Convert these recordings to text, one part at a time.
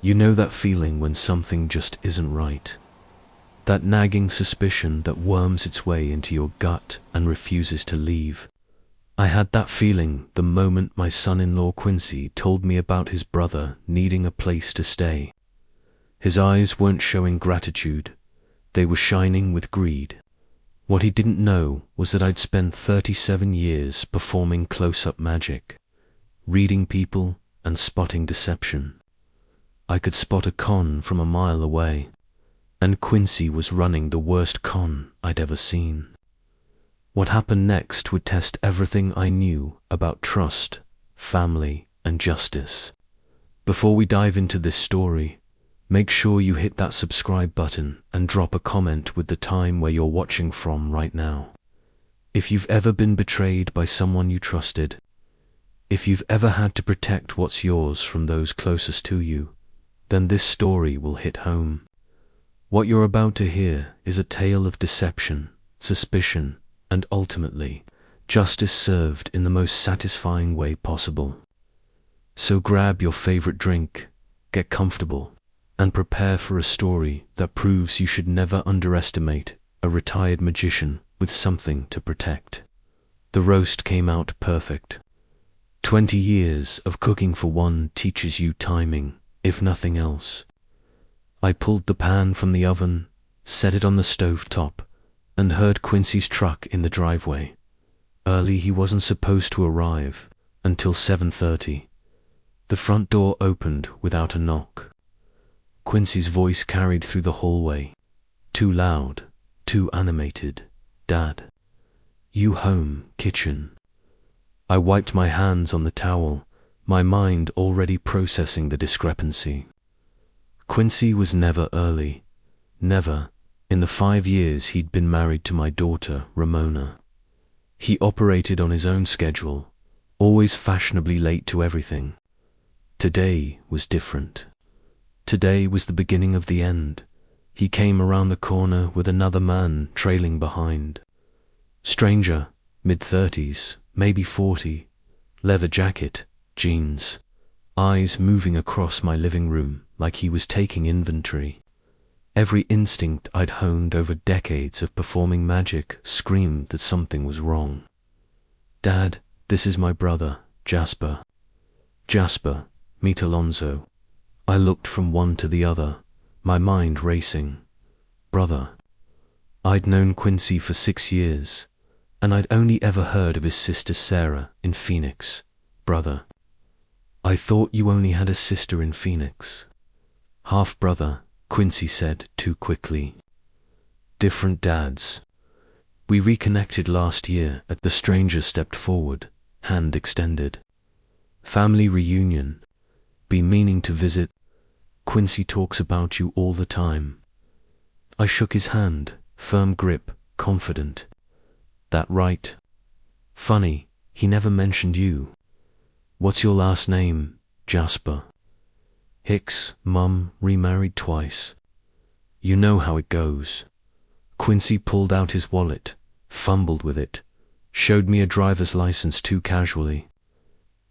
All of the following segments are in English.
You know that feeling when something just isn't right? That nagging suspicion that worms its way into your gut and refuses to leave. I had that feeling the moment my son-in-law Quincy told me about his brother needing a place to stay. His eyes weren't showing gratitude, they were shining with greed. What he didn't know was that I'd spent 37 years performing close-up magic, reading people and spotting deception. I could spot a con from a mile away, and Quincy was running the worst con I'd ever seen. What happened next would test everything I knew about trust, family, and justice. Before we dive into this story, make sure you hit that subscribe button and drop a comment with the time where you're watching from right now. If you've ever been betrayed by someone you trusted, if you've ever had to protect what's yours from those closest to you, then this story will hit home. What you're about to hear is a tale of deception, suspicion, and ultimately, justice served in the most satisfying way possible. So grab your favorite drink, get comfortable, and prepare for a story that proves you should never underestimate a retired magician with something to protect. The roast came out perfect. 20 years of cooking for one teaches you timing, if nothing else. I pulled the pan from the oven, set it on the stove top, and heard Quincy's truck in the driveway. Early he wasn't supposed to arrive until 7:30. The front door opened without a knock. Quincy's voice carried through the hallway. Too loud, too animated. Dad. You home, kitchen. I wiped my hands on the towel, my mind already processing the discrepancy. Quincy was never early. Never. In the 5 years he'd been married to my daughter, Ramona. He operated on his own schedule, always fashionably late to everything. Today was different. Today was the beginning of the end. He came around the corner with another man trailing behind. Stranger, mid-30s, maybe 40, leather jacket, jeans, eyes moving across my living room like he was taking inventory. Every instinct I'd honed over decades of performing magic screamed that something was wrong. Dad, this is my brother, Jasper. Jasper, meet Alonzo. I looked from one to the other, my mind racing. Brother. I'd known Quincy for 6 years, and I'd only ever heard of his sister Sarah in Phoenix. Brother. I thought you only had a sister in Phoenix. Half-brother, Quincy said too quickly. Different dads. We reconnected last year. The stranger stepped forward, hand extended. Family reunion. Been meaning to visit. Quincy talks about you all the time. I shook his hand, firm grip, confident. That right? Funny, he never mentioned you. What's your last name, Jasper? Hicks, Mum, remarried twice. You know how it goes. Quincy pulled out his wallet, fumbled with it, showed me a driver's license too casually.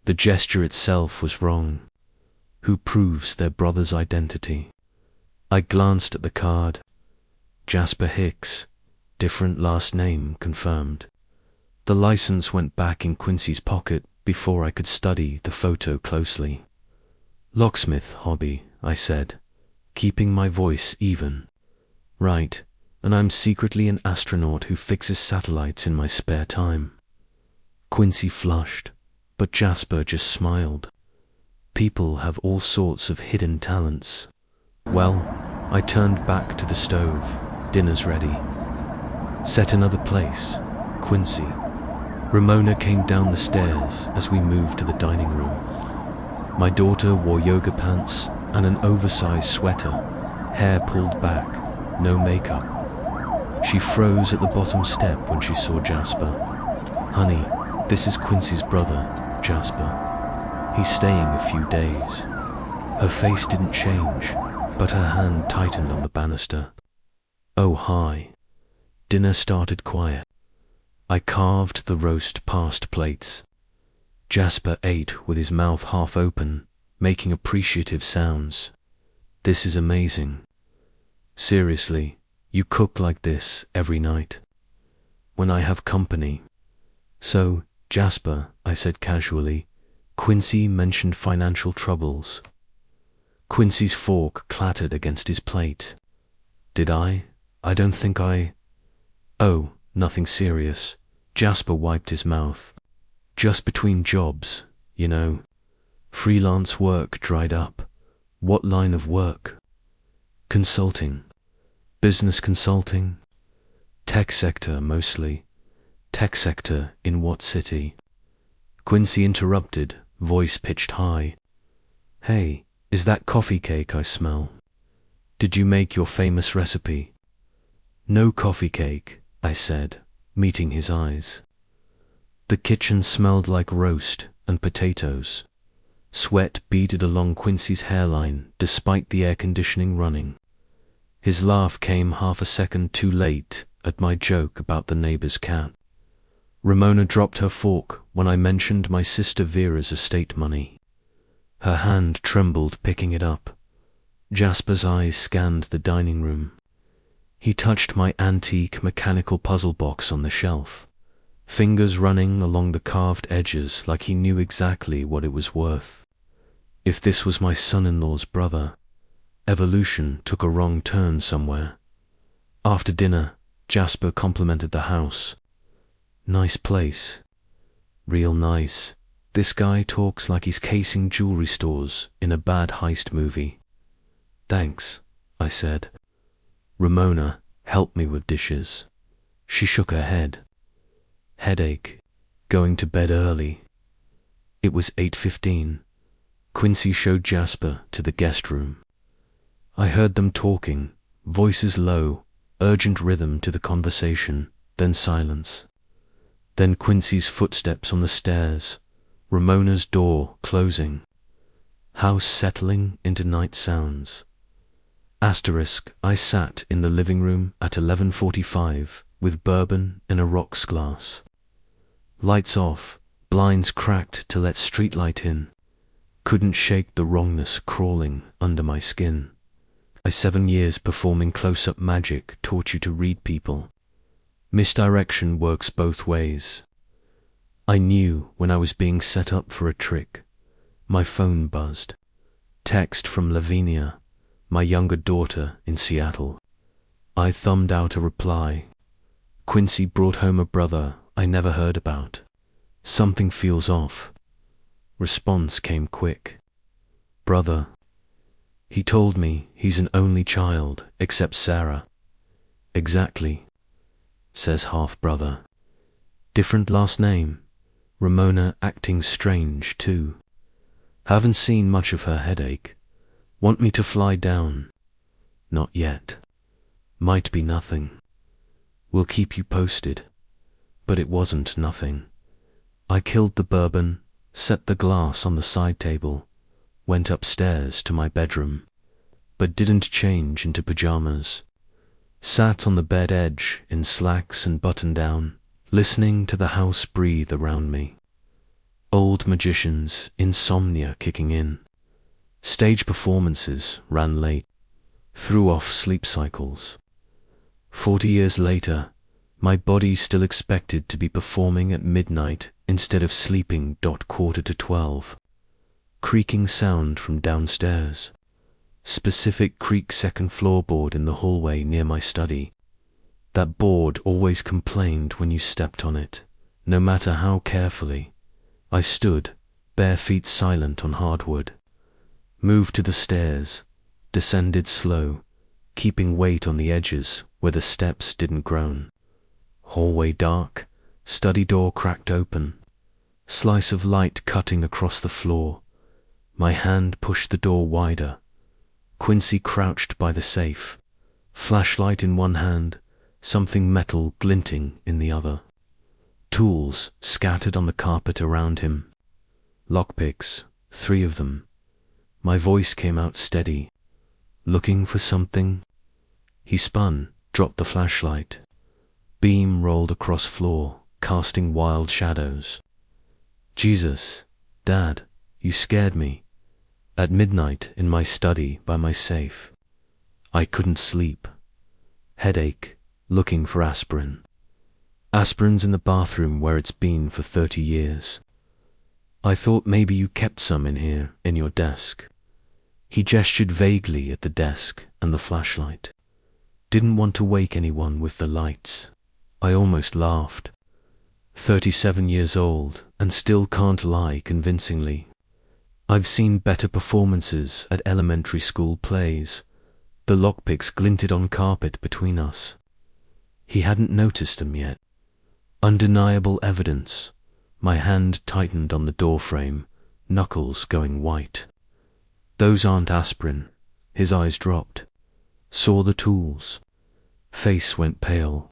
The gesture itself was wrong. Who proves their brother's identity? I glanced at the card. Jasper Hicks, different last name confirmed. The license went back in Quincy's pocket before I could study the photo closely. Locksmith hobby, I said, keeping my voice even. Right, and I'm secretly an astronaut who fixes satellites in my spare time. Quincy flushed, but Jasper just smiled. People have all sorts of hidden talents. Well, I turned back to the stove. Dinner's ready. Set another place, Quincy. Ramona came down the stairs as we moved to the dining room. My daughter wore yoga pants and an oversized sweater, hair pulled back, no makeup. She froze at the bottom step when she saw Jasper. Honey, this is Quincy's brother, Jasper. He's staying a few days. Her face didn't change, but her hand tightened on the banister. Oh, hi. Dinner started quiet. I carved the roast past plates. Jasper ate with his mouth half open, making appreciative sounds. This is amazing. Seriously, you cook like this every night? When I have company. So, Jasper, I said casually, Quincy mentioned financial troubles. Quincy's fork clattered against his plate. Did I? I don't think I... Oh, nothing serious. Jasper wiped his mouth. Just between jobs, you know. Freelance work dried up. What line of work? Consulting. Business consulting? Tech sector mostly. Tech sector in what city? Quincy interrupted, voice pitched high. Hey, is that coffee cake I smell? Did you make your famous recipe? No coffee cake, I said, meeting his eyes. The kitchen smelled like roast and potatoes. Sweat beaded along Quincy's hairline despite the air conditioning running. His laugh came half a second too late at my joke about the neighbor's cat. Ramona dropped her fork when I mentioned my sister Vera's estate money. Her hand trembled picking it up. Jasper's eyes scanned the dining room. He touched my antique mechanical puzzle box on the shelf, fingers running along the carved edges like he knew exactly what it was worth. If this was my son-in-law's brother, evolution took a wrong turn somewhere. After dinner, Jasper complimented the house. Nice place. Real nice. This guy talks like he's casing jewelry stores in a bad heist movie. Thanks, I said. Ramona, help me with dishes. She shook her head. Headache. Going to bed early. It was 8:15. Quincy showed Jasper to the guest room. I heard them talking, voices low, urgent rhythm to the conversation, then silence. Then Quincy's footsteps on the stairs, Ramona's door closing. House settling into night sounds. I sat in the living room at 11:45 with bourbon in a rocks glass. Lights off, blinds cracked to let streetlight in. Couldn't shake the wrongness crawling under my skin. 7 years performing close-up magic taught you to read people. Misdirection works both ways. I knew when I was being set up for a trick. My phone buzzed. Text from Lavinia, my younger daughter in Seattle. I thumbed out a reply. Quincy brought home a brother I never heard about. Something feels off. Response came quick. Brother. He told me he's an only child except Sarah. Exactly, says half-brother. Different last name. Ramona acting strange too. Haven't seen much of her headache. Want me to fly down? Not yet. Might be nothing. We'll keep you posted. But it wasn't nothing. I killed the bourbon, set the glass on the side table, went upstairs to my bedroom, but didn't change into pajamas. Sat on the bed edge in slacks and button-down, listening to the house breathe around me. Old magicians, insomnia kicking in. Stage performances ran late, threw off sleep cycles. 40 years later, my body still expected to be performing at midnight instead of sleeping 11:45. Creaking sound from downstairs. Specific creak second floorboard in the hallway near my study. That board always complained when you stepped on it, no matter how carefully. I stood, bare feet silent on hardwood. Moved to the stairs, descended slow, keeping weight on the edges where the steps didn't groan. Hallway dark, study door cracked open. Slice of light cutting across the floor. My hand pushed the door wider. Quincy crouched by the safe, flashlight in one hand, something metal glinting in the other. Tools scattered on the carpet around him. Lockpicks, 3 of them. My voice came out steady. Looking for something? He spun, dropped the flashlight. Beam rolled across floor, casting wild shadows. Jesus, Dad, you scared me. At midnight in my study by my safe. I couldn't sleep. Headache, looking for aspirin. Aspirin's in the bathroom where it's been for 30 years. I thought maybe you kept some in here, in your desk. He gestured vaguely at the desk and the flashlight. Didn't want to wake anyone with the lights. I almost laughed. 37 years old and still can't lie convincingly. I've seen better performances at elementary school plays. The lockpicks glinted on carpet between us. He hadn't noticed them yet. Undeniable evidence. My hand tightened on the doorframe, knuckles going white. Those aren't aspirin. His eyes dropped. Saw the tools. Face went pale.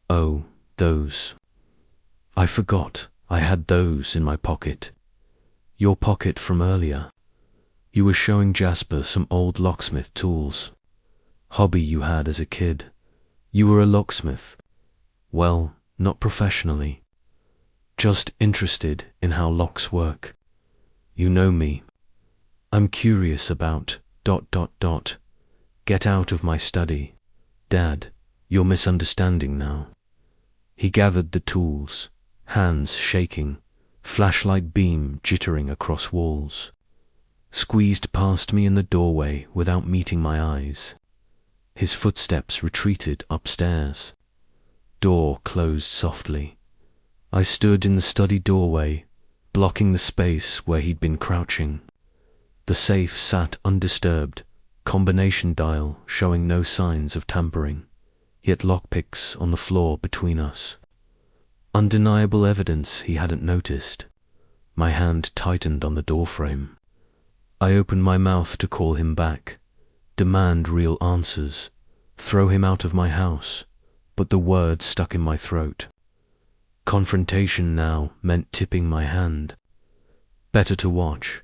Oh, those. I forgot I had those in my pocket. Your pocket from earlier. You were showing Jasper some old locksmith tools. Hobby you had as a kid. You were a locksmith. Well, not professionally. Just interested in how locks work. You know me. I'm curious about ... Get out of my study. Dad, you're misunderstanding now. He gathered the tools, hands shaking, flashlight beam jittering across walls. Squeezed past me in the doorway without meeting my eyes. His footsteps retreated upstairs. Door closed softly. I stood in the study doorway, blocking the space where he'd been crouching. The safe sat undisturbed, combination dial showing no signs of tampering, yet lockpicks on the floor between us. Undeniable evidence he hadn't noticed. My hand tightened on the doorframe. I opened my mouth to call him back, demand real answers, throw him out of my house, but the words stuck in my throat. Confrontation now meant tipping my hand. Better to watch.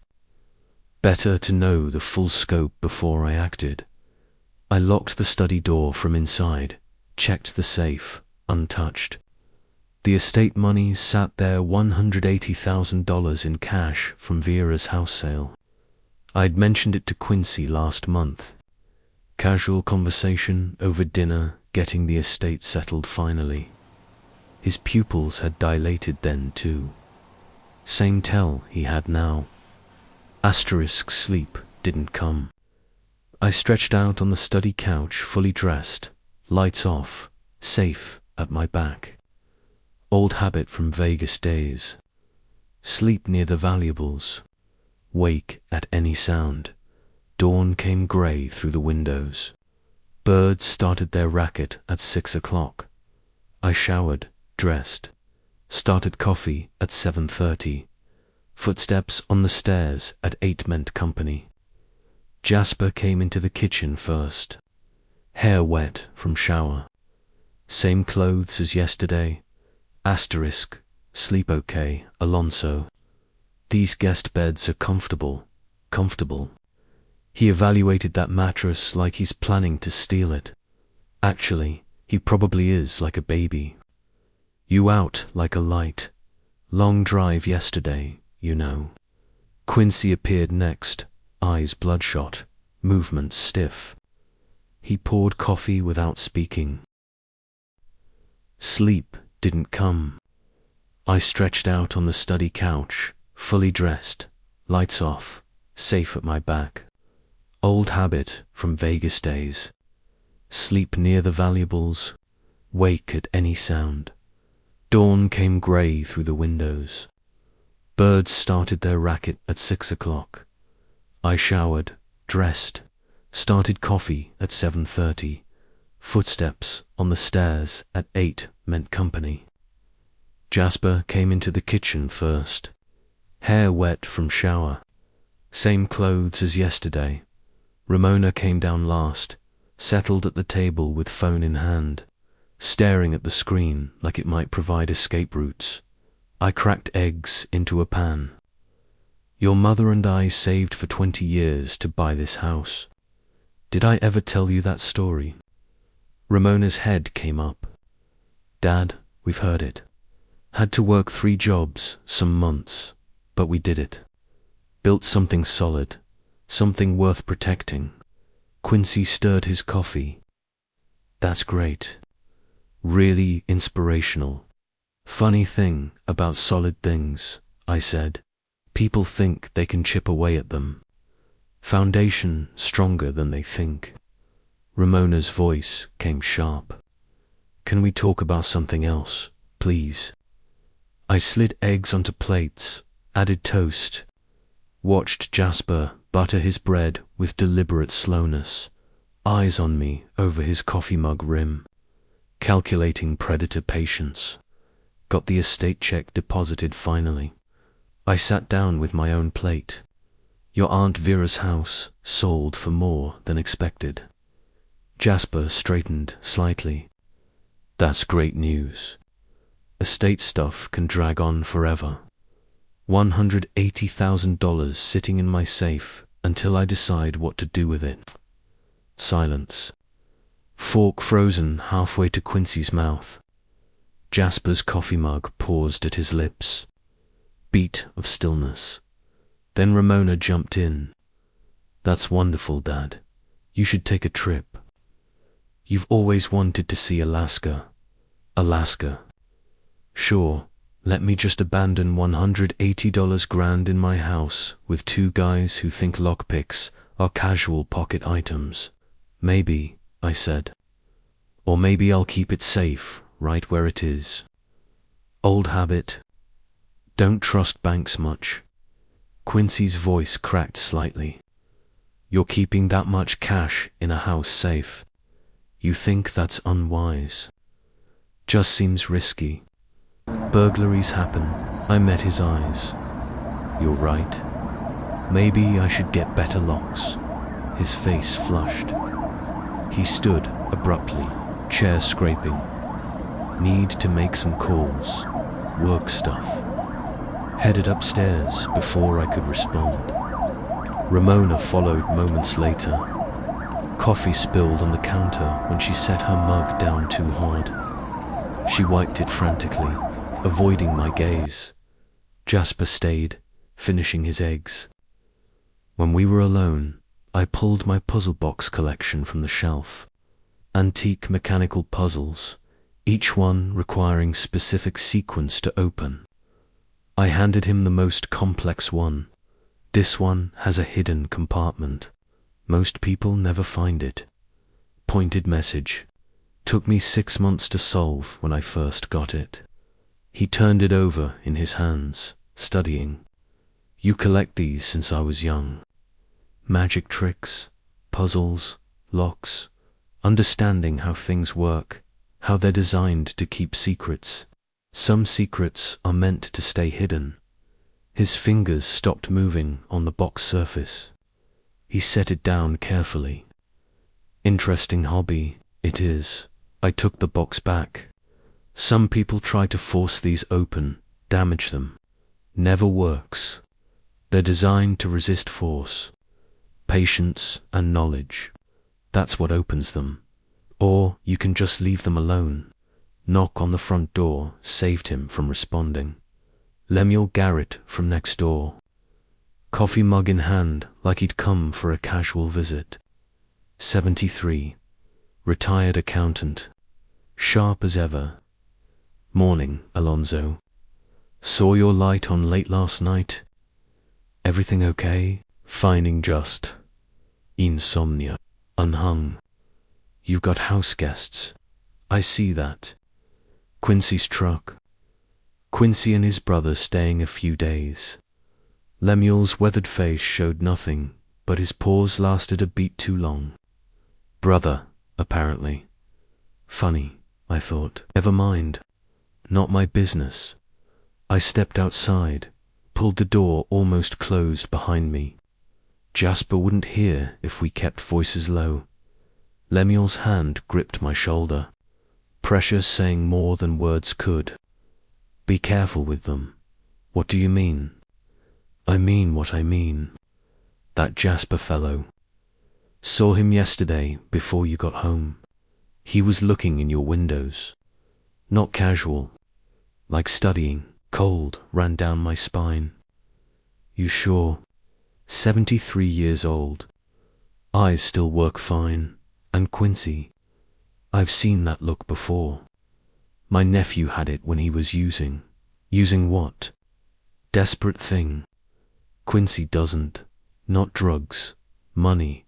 Better to know the full scope before I acted. I locked the study door from inside, checked the safe, untouched. The estate money sat there, $180,000 in cash from Vera's house sale. I'd mentioned it to Quincy last month. Casual conversation over dinner, getting the estate settled finally. His pupils had dilated then too. Same tell he had now. Asterisk sleep didn't come. I stretched out on the study couch, fully dressed, lights off, safe at my back. Old habit from Vegas days. Sleep near the valuables. Wake at any sound. Dawn came grey through the windows. Birds started their racket at 6 o'clock. I showered, dressed, started coffee at 7:30. Footsteps on the stairs at 8 meant company. Jasper came into the kitchen first. Hair wet from shower. Same clothes as yesterday. Asterisk, sleep okay, Alonso. These guest beds are comfortable, comfortable. He evaluated that mattress like he's planning to steal it. Actually, he probably is like a baby. You out like a light. Long drive yesterday, you know. Quincy appeared next, eyes bloodshot, movements stiff. He poured coffee without speaking. Sleep didn't come. I stretched out on the study couch, fully dressed, lights off, safe at my back. Old habit from Vegas days. Sleep near the valuables, wake at any sound. Dawn came grey through the windows. Birds started their racket at 6 o'clock. I showered, dressed, started coffee at 7:30. Footsteps on the stairs at 8 meant company. Jasper came into the kitchen first. Hair wet from shower. Same clothes as yesterday. Ramona came down last, settled at the table with phone in hand, staring at the screen like it might provide escape routes. I cracked eggs into a pan. Your mother and I saved for 20 years to buy this house. Did I ever tell you that story? Ramona's head came up. Dad, we've heard it. Had to work 3 jobs, some months, but we did it. Built something solid, Something worth protecting. Quincy stirred his coffee. That's great. Really inspirational. Funny thing about solid things, I said. People think they can chip away at them. Foundation stronger than they think. Ramona's voice came sharp. Can we talk about something else, please? I slid eggs onto plates, added toast, watched Jasper butter his bread with deliberate slowness, eyes on me over his coffee mug rim, calculating predator patience. Got the estate check deposited finally. I sat down with my own plate. Your Aunt Vera's house sold for more than expected. Jasper straightened slightly. That's great news. Estate stuff can drag on forever. $180,000 sitting in my safe until I decide what to do with it. Silence. Fork frozen halfway to Quincy's mouth. Jasper's coffee mug paused at his lips. Beat of stillness. Then Ramona jumped in. That's wonderful, Dad. You should take a trip. You've always wanted to see Alaska. Alaska. Sure, let me just abandon $180 grand in my house with two guys who think lockpicks are casual pocket items. Maybe, I said. Or maybe I'll keep it safe, right where it is. Old habit. Don't trust banks much. Quincy's voice cracked slightly. You're keeping that much cash in a house safe. You think that's unwise. Just seems risky. Burglaries happen. I met his eyes. You're right. Maybe I should get better locks. His face flushed. He stood abruptly, chair scraping. Need to make some calls. Work stuff. Headed upstairs before I could respond. Ramona followed moments later. Coffee spilled on the counter when she set her mug down too hard. She wiped it frantically, avoiding my gaze. Jasper stayed, finishing his eggs. When we were alone, I pulled my puzzle box collection from the shelf. Antique mechanical puzzles, each one requiring specific sequence to open. I handed him the most complex one. This one has a hidden compartment. Most people never find it. Pointed message. Took me 6 months to solve when I first got it. He turned it over in his hands, studying. You collect these since I was young. Magic tricks, puzzles, locks, understanding how things work, how they're designed to keep secrets. Some secrets are meant to stay hidden. His fingers stopped moving on the box surface. He set it down carefully. Interesting hobby, it is. I took the box back. Some people try to force these open, damage them. Never works. They're designed to resist force. Patience and knowledge. That's what opens them. Or you can just leave them alone. Knock on the front door saved him from responding. Lemuel Garrett from next door. Coffee mug in hand like he'd come for a casual visit. 73. Retired accountant. Sharp as ever. Morning, Alonzo. Saw your light on late last night. Everything okay? Finding just. Insomnia. Unhung. You've got house guests. I see that. Quincy's truck. Quincy and his brother staying a few days. Lemuel's weathered face showed nothing, but his pause lasted a beat too long. Brother, apparently. Funny, I thought. Never mind. Not my business. I stepped outside, pulled the door almost closed behind me. Jasper wouldn't hear if we kept voices low. Lemuel's hand gripped my shoulder, pressure saying more than words could. Be careful with them. What do you mean? I mean what I mean. That Jasper fellow. Saw him yesterday before you got home. He was looking in your windows. Not casual, like studying. Cold ran down my spine. You sure? 73 years old. Eyes still work fine. And Quincy, I've seen that look before. My nephew had it when he was using. Using what? Desperate thing. Quincy doesn't. Not drugs. Money.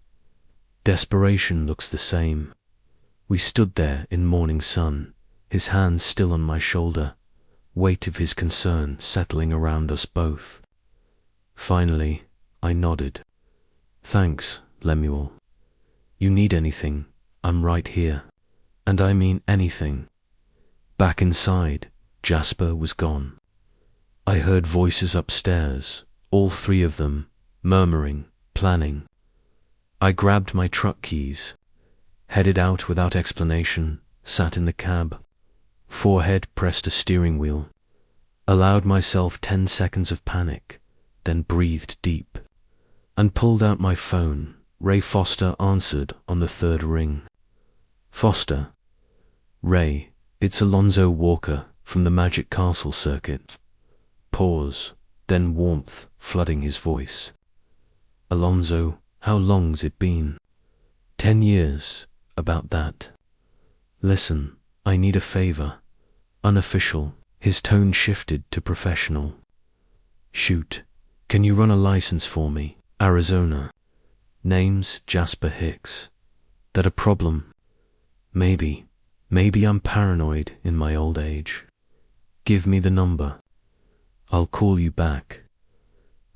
Desperation looks the same. We stood there in morning sun, his hands still on my shoulder, weight of his concern settling around us both. Finally, I nodded. Thanks, Lemuel. You need anything, I'm right here. And I mean anything. Back inside, Jasper was gone. I heard voices upstairs, all three of them, murmuring, planning. I grabbed my truck keys, headed out without explanation, sat in the cab, forehead pressed a steering wheel, allowed myself 10 seconds of panic, then breathed deep, and pulled out my phone. Ray Foster answered on the third ring. Foster. Ray, it's Alonzo Walker from the Magic Castle circuit. Pause, then warmth flooding his voice. Alonzo, how long's it been? 10 years, about that. Listen, I need a favor. Unofficial, his tone shifted to professional. Shoot, can you run a license for me? Arizona. Name's Jasper Hicks. That a problem? Maybe I'm paranoid in my old age. Give me the number. I'll call you back.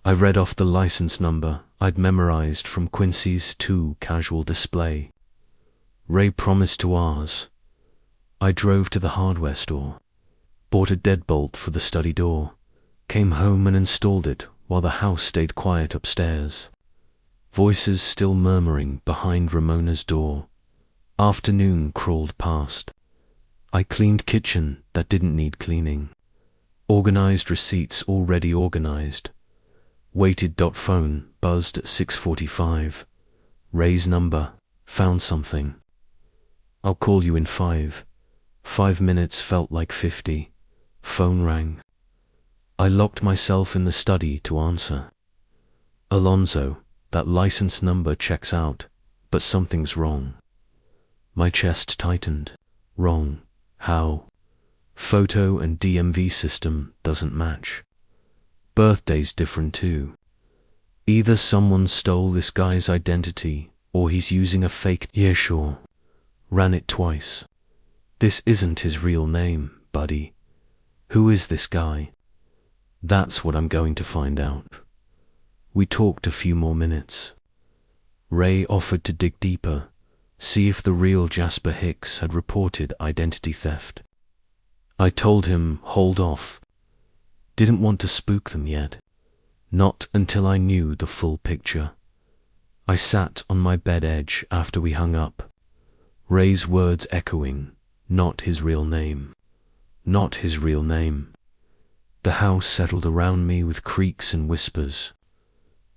I read off the license number I'd memorized from Quincy's casual display. Ray promised to ours. I drove to the hardware store, bought a deadbolt for the study door, came home and installed it while the house stayed quiet upstairs. Voices still murmuring behind Ramona's door. Afternoon crawled past. I cleaned kitchen that didn't need cleaning. Organized receipts already organized. Waited. Phone buzzed at 6:45. Ray's number. Found something. I'll call you in 5. 5 minutes felt like 50. Phone rang. I locked myself in the study to answer. Alonzo, that license number checks out, but something's wrong. My chest tightened. Wrong. How? Photo and DMV system doesn't match. Birthday's different too. Either someone stole this guy's identity, or he's using a fake. Yeah, sure. Ran it twice. This isn't his real name, buddy. Who is this guy? That's what I'm going to find out. We talked a few more minutes. Ray offered to dig deeper, see if the real Jasper Hicks had reported identity theft. I told him, hold off. Didn't want to spook them yet. Not until I knew the full picture. I sat on my bed edge after we hung up. Ray's words echoing, not his real name. Not his real name. The house settled around me with creaks and whispers.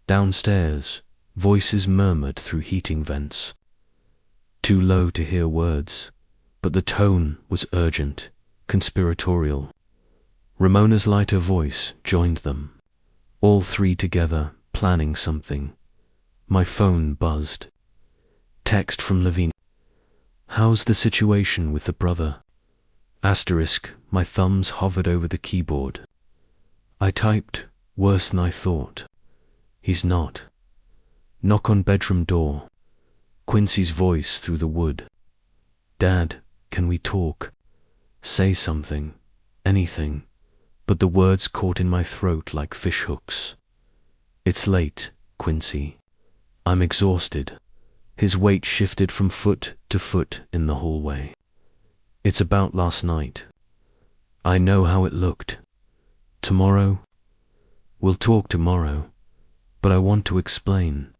Downstairs, voices murmured through heating vents. Too low to hear words, but the tone was urgent, conspiratorial. Ramona's lighter voice joined them. All three together, planning something. My phone buzzed. Text from Levine. How's the situation with the brother? Asterisk, my thumbs hovered over the keyboard. I typed, worse than I thought. He's not. Knock on bedroom door. Quincy's voice through the wood. Dad, can we talk? Say something. Anything. But the words caught in my throat like fish hooks. It's late, Quincy. I'm exhausted. His weight shifted from foot to foot in the hallway. It's about last night. I know how it looked. Tomorrow? We'll talk tomorrow. But I want to explain.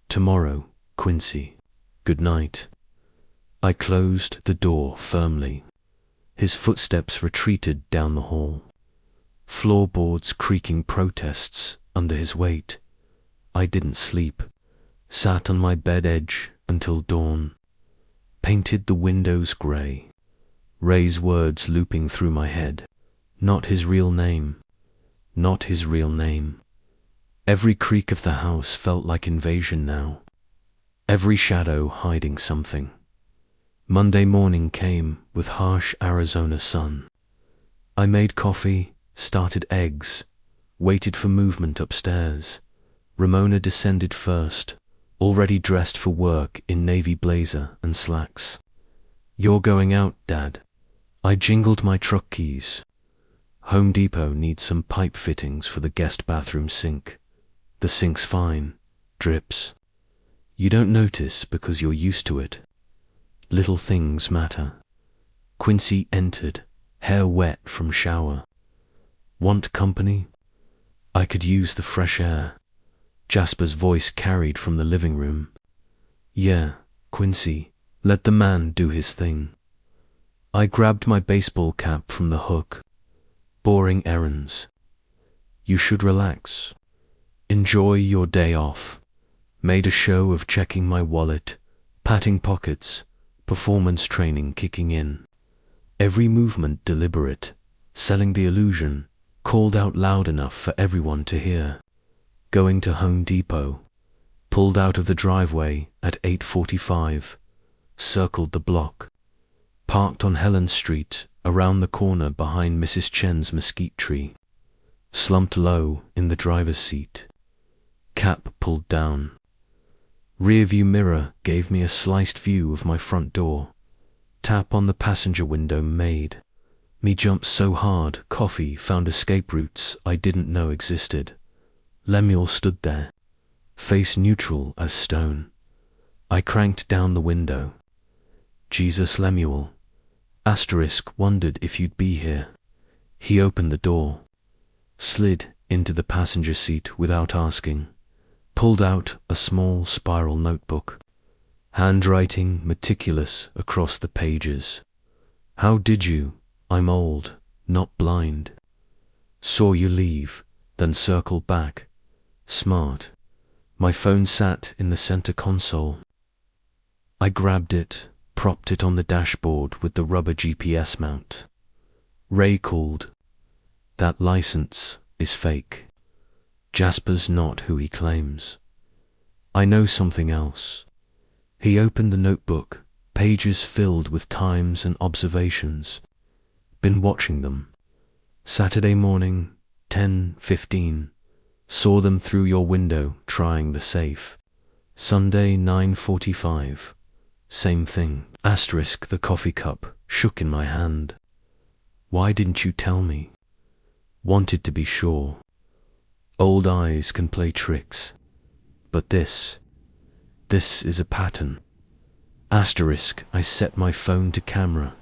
Tomorrow, Quincy. Good night. I closed the door firmly. His footsteps retreated down the hall. Floorboards creaking protests under his weight. I didn't sleep. Sat on my bed edge until dawn. Painted the windows grey. Ray's words looping through my head. Not his real name. Not his real name. Every creak of the house felt like invasion now, every shadow hiding something. Monday morning came with harsh Arizona sun. I made coffee, started eggs, waited for movement upstairs. Ramona descended first, already dressed for work in navy blazer and slacks. "You're going out, Dad." I jingled my truck keys. Home Depot needs some pipe fittings for the guest bathroom sink. The sink's fine, drips. You don't notice because you're used to it. Little things matter. Quincy entered, hair wet from shower. "Want company?" I could use the fresh air. Jasper's voice carried from the living room. "Yeah, Quincy, let the man do his thing." I grabbed my baseball cap from the hook. "Boring errands. You should relax. Enjoy your day off." Made a show of checking my wallet, patting pockets, performance training kicking in. Every movement deliberate, selling the illusion, called out loud enough for everyone to hear. Going to Home Depot. Pulled out of the driveway at 8:45. Circled the block. Parked on Helen Street, around the corner behind Mrs. Chen's mesquite tree. Slumped low in the driver's seat. Cap pulled down. Rearview mirror gave me a sliced view of my front door. Tap on the passenger window made me jump so hard coffee found escape routes I didn't know existed. Lemuel stood there, face neutral as stone. I cranked down the window. "Jesus, Lemuel. Asterisk wondered if you'd be here." He opened the door, slid into the passenger seat without asking. Pulled out a small spiral notebook, handwriting meticulous across the pages. "How did you? I'm old, not blind. Saw you leave, then circle back. Smart." My phone sat in the center console. I grabbed it, propped it on the dashboard with the rubber GPS mount. Ray called. "That license is fake. Jasper's not who he claims. I know something else." He opened the notebook, pages filled with times and observations. "Been watching them. Saturday morning, 10:15. Saw them through your window trying the safe. Sunday, 9:45. Same thing." Asterisk the coffee cup shook in my hand. "Why didn't you tell me?" "Wanted to be sure. Old eyes can play tricks. But this is a pattern." Asterisk I set my phone to camera,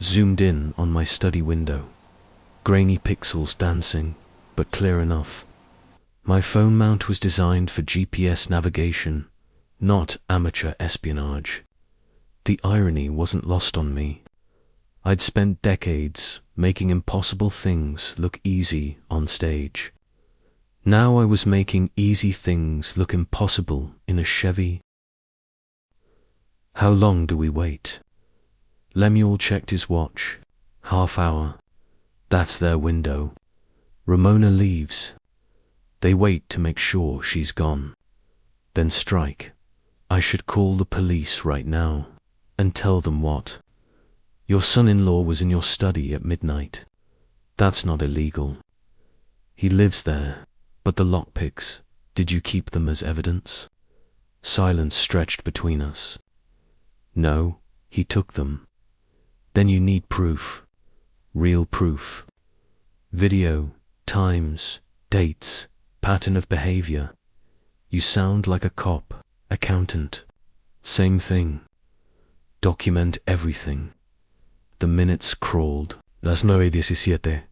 zoomed in on my study window. Grainy pixels dancing, but clear enough. My phone mount was designed for GPS navigation, not amateur espionage. The irony wasn't lost on me. I'd spent decades making impossible things look easy on stage. Now I was making easy things look impossible in a Chevy. "How long do we wait?" Lemuel checked his watch. "Half hour. That's their window. Ramona leaves. They wait to make sure she's gone. Then strike. I should call the police right now and tell them what? Your son-in-law was in your study at midnight. That's not illegal. He lives there. But the lockpicks, did you keep them as evidence?" Silence stretched between us. "No, he took them." "Then you need proof. Real proof. Video, times, dates, pattern of behavior. You sound like a cop, accountant. Same thing. Document everything." The minutes crawled. Las 9:17.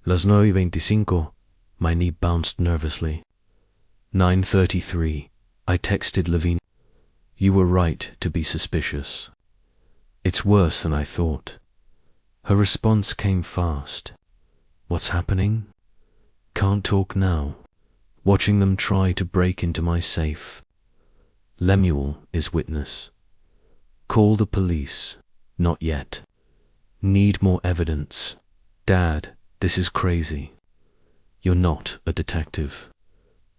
Las 9:25. My knee bounced nervously. 9:33. I texted Levine. "You were right to be suspicious. It's worse than I thought." Her response came fast. "What's happening?" "Can't talk now. Watching them try to break into my safe. Lemuel is witness. Call the police. Not yet. Need more evidence. Dad, this is crazy. You're not a detective.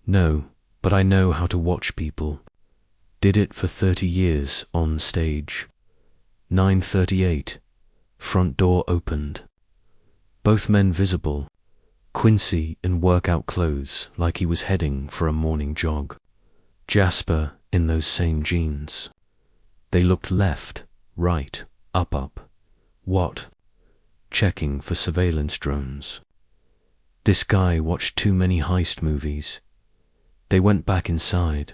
No, but I know how to watch people. Did it for 30 years on stage. 9:38. Front door opened. Both men visible. Quincy in workout clothes like he was heading for a morning jog. Jasper in those same jeans. They looked left, right, up. What? Checking for surveillance drones. This guy watched too many heist movies. They went back inside.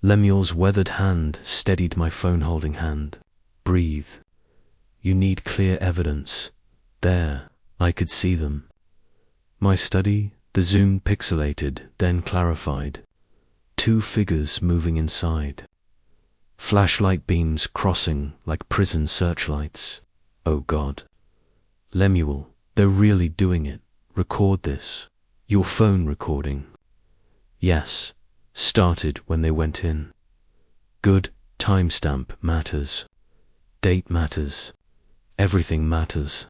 Lemuel's weathered hand steadied my phone-holding hand. Breathe. You need clear evidence. There, I could see them. My study, the zoom pixelated, then clarified. 2 figures moving inside. Flashlight beams crossing like prison searchlights. Oh God. Lemuel, they're really doing it. Record this. Your phone recording. Yes. Started when they went in. Good. Timestamp matters. Date matters. Everything matters.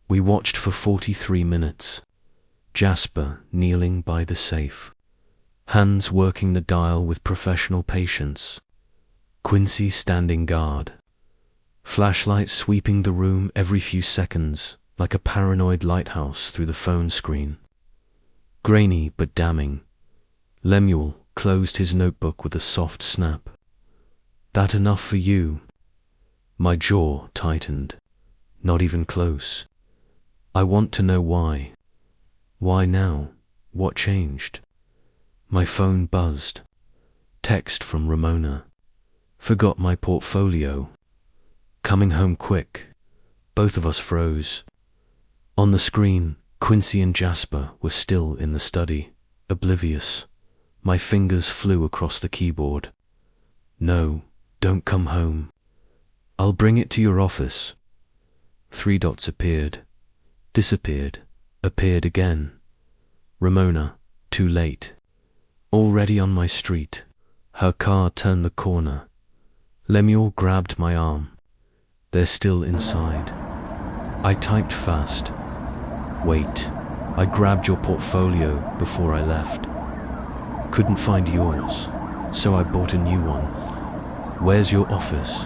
We watched for 43 minutes. Jasper kneeling by the safe. Hands working the dial with professional patience. Quincy standing guard. Flashlight sweeping the room every few seconds like a paranoid lighthouse through the phone screen. Grainy but damning. Lemuel closed his notebook with a soft snap. That enough for you? My jaw tightened. Not even close. I want to know why. Why now? What changed? My phone buzzed. Text from Ramona. Forgot my portfolio. Coming home quick. Both of us froze. On the screen, Quincy and Jasper were still in the study, oblivious. My fingers flew across the keyboard. No, don't come home. I'll bring it to your office. 3 dots appeared, disappeared, appeared again. Ramona, too late. Already on my street. Her car turned the corner. Lemuel grabbed my arm. They're still inside. I typed fast. Wait, I grabbed your portfolio before I left. Couldn't find yours, so I bought a new one. Where's your office?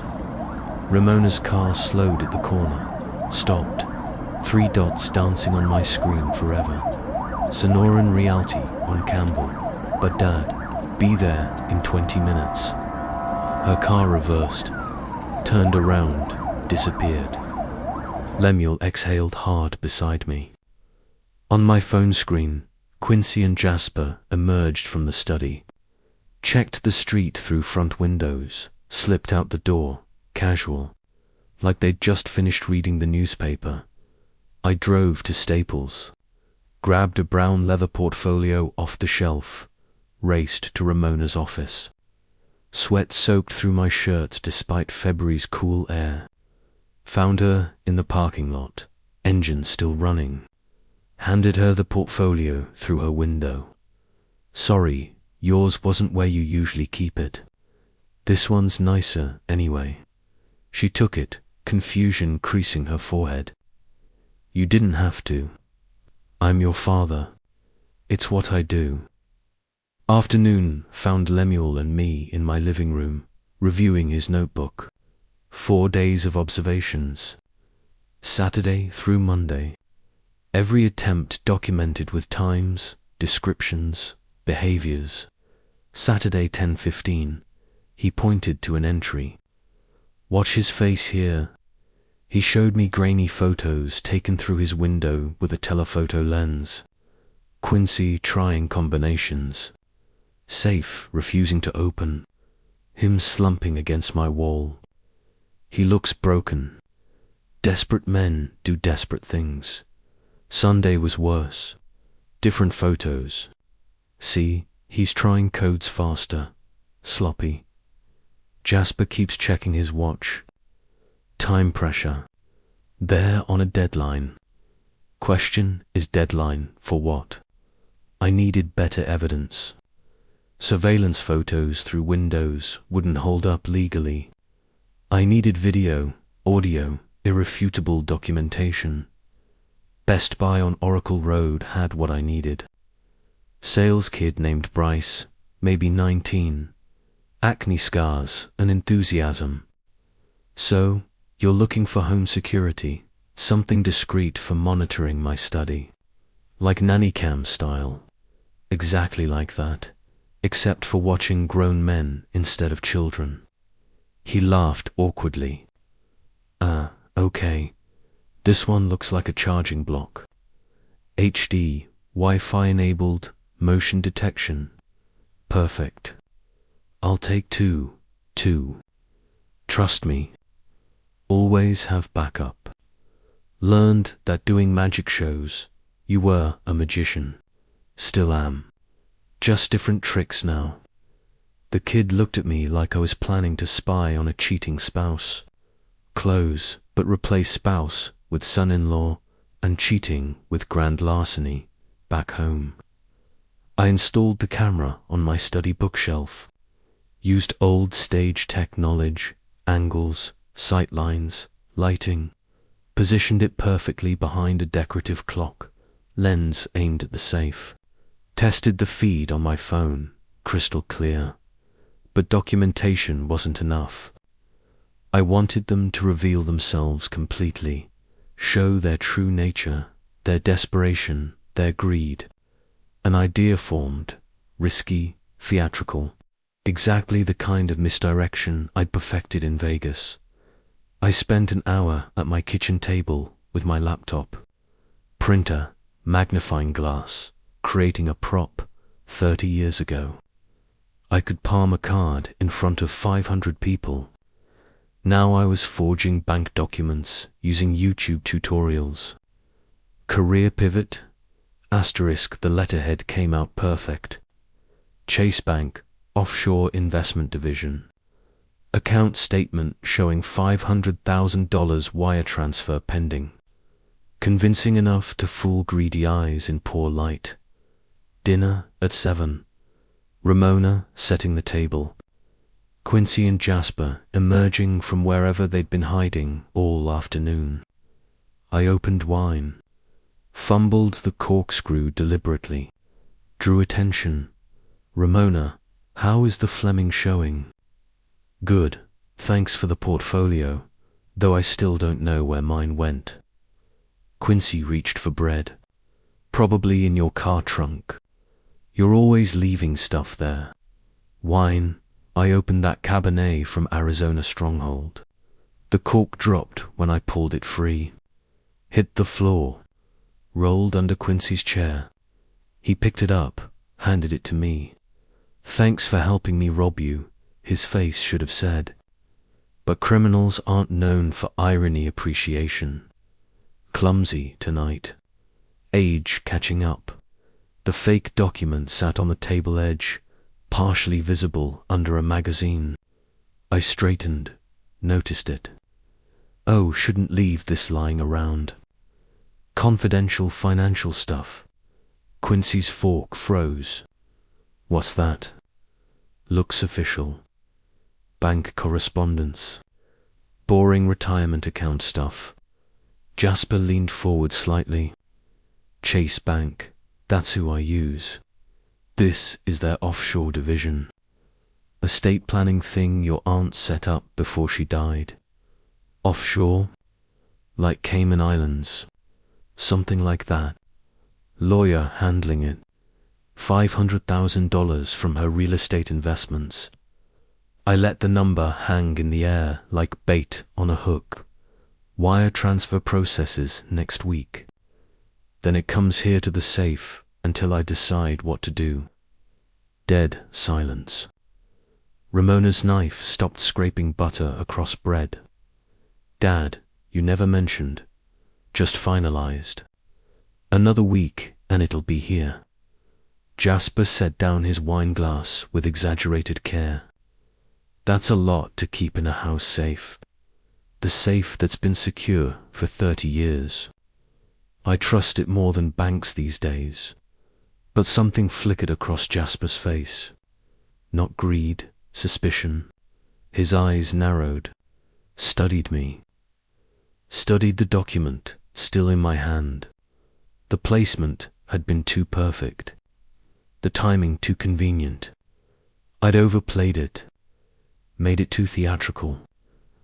Ramona's car slowed at the corner, stopped. 3 dots dancing on my screen forever. Sonoran Realty on Campbell. But Dad, be there in 20 minutes. Her car reversed, turned around, disappeared. Lemuel exhaled hard beside me. On my phone screen, Quincy and Jasper emerged from the study, checked the street through front windows, slipped out the door, casual, like they'd just finished reading the newspaper. I drove to Staples, grabbed a brown leather portfolio off the shelf, raced to Ramona's office. Sweat soaked through my shirt despite February's cool air. Found her in the parking lot, engine still running. Handed her the portfolio through her window. Sorry, yours wasn't where you usually keep it. This one's nicer anyway. She took it, confusion creasing her forehead. You didn't have to. I'm your father. It's what I do. Afternoon found Lemuel and me in my living room, reviewing his notebook. 4 days of observations. Saturday through Monday. Every attempt documented with times, descriptions, behaviors. Saturday 10:15. He pointed to an entry. Watch his face here. He showed me grainy photos taken through his window with a telephoto lens. Quincy trying combinations. Safe refusing to open. Him slumping against my wall. He looks broken. Desperate men do desperate things. Sunday was worse. Different photos. See, he's trying codes faster. Sloppy. Jasper keeps checking his watch. Time pressure. They're on a deadline. Question is deadline for what? I needed better evidence. Surveillance photos through windows wouldn't hold up legally. I needed video, audio, irrefutable documentation. Best Buy on Oracle Road had what I needed. Sales kid named Bryce, maybe 19. Acne scars and enthusiasm. So, you're looking for home security, something discreet for monitoring my study. Like nanny cam style. Exactly like that, except for watching grown men instead of children. He laughed awkwardly. Okay. This one looks like a charging block. HD, Wi-Fi enabled, motion detection. Perfect. I'll take two. Trust me. Always have backup. Learned that doing magic shows, you were a magician. Still am. Just different tricks now. The kid looked at me like I was planning to spy on a cheating spouse. Close, but replace spouse with son-in-law and cheating with grand larceny back home. I installed the camera on my study bookshelf. Used old stage tech knowledge, angles, sight lines, lighting. Positioned it perfectly behind a decorative clock, lens aimed at the safe. Tested the feed on my phone, crystal clear. But documentation wasn't enough. I wanted them to reveal themselves completely, show their true nature, their desperation, their greed. An idea formed, risky, theatrical. Exactly the kind of misdirection I'd perfected in Vegas. I spent an hour at my kitchen table with my laptop. Printer, magnifying glass, creating a prop 30 years ago. I could palm a card in front of 500 people. Now I was forging bank documents using YouTube tutorials. Career pivot, asterisk, the letterhead came out perfect. Chase Bank, offshore investment division. Account statement showing $500,000 wire transfer pending. Convincing enough to fool greedy eyes in poor light. Dinner at 7. Ramona setting the table. Quincy and Jasper emerging from wherever they'd been hiding all afternoon. I opened wine. Fumbled the corkscrew deliberately. Drew attention. Ramona, how is the Fleming showing? Good, thanks for the portfolio, though I still don't know where mine went. Quincy reached for bread. Probably in your car trunk. You're always leaving stuff there. Wine, I opened that Cabernet from Arizona Stronghold. The cork dropped when I pulled it free. Hit the floor. Rolled under Quincy's chair. He picked it up, handed it to me. Thanks for helping me rob you, his face should have said. But criminals aren't known for irony appreciation. Clumsy tonight. Age catching up. The fake document sat on the table edge, partially visible under a magazine. I straightened, noticed it. Oh, shouldn't leave this lying around. Confidential financial stuff. Quincy's fork froze. What's that? Looks official. Bank correspondence. Boring retirement account stuff. Jasper leaned forward slightly. Chase Bank, that's who I use. This is their offshore division. Estate planning thing your aunt set up before she died. Offshore? Like Cayman Islands. Something like that. Lawyer handling it. $500,000 from her real estate investments. I let the number hang in the air like bait on a hook. Wire transfer processes next week. Then it comes here to the safe until I decide what to do. Dead silence. Ramona's knife stopped scraping butter across bread. Dad, you never mentioned. Just finalized. Another week and it'll be here. Jasper set down his wine glass with exaggerated care. That's a lot to keep in a house safe. The safe that's been secure for 30 years. I trust it more than banks these days. But something flickered across Jasper's face. Not greed, suspicion. His eyes narrowed. Studied me. Studied the document, still in my hand. The placement had been too perfect. the timing too convenient. I'd overplayed it, made it too theatrical,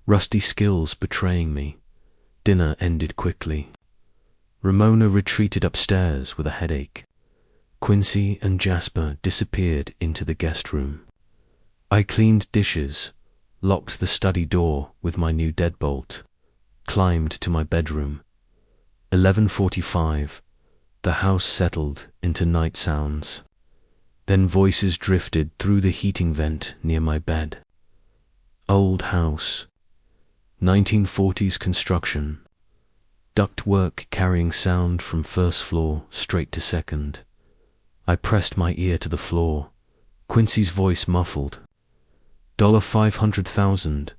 rusty skills betraying me. Dinner ended quickly. Ramona retreated upstairs with a headache. Quincy and Jasper disappeared into the guest room. I cleaned dishes, locked the study door with my new deadbolt, climbed to my bedroom. 11:45. The house settled into night sounds. Then voices drifted through the heating vent near my bed. Old house. 1940s construction. Ductwork carrying sound from first floor straight to second. I pressed my ear to the floor. Quincy's voice muffled. $500,000,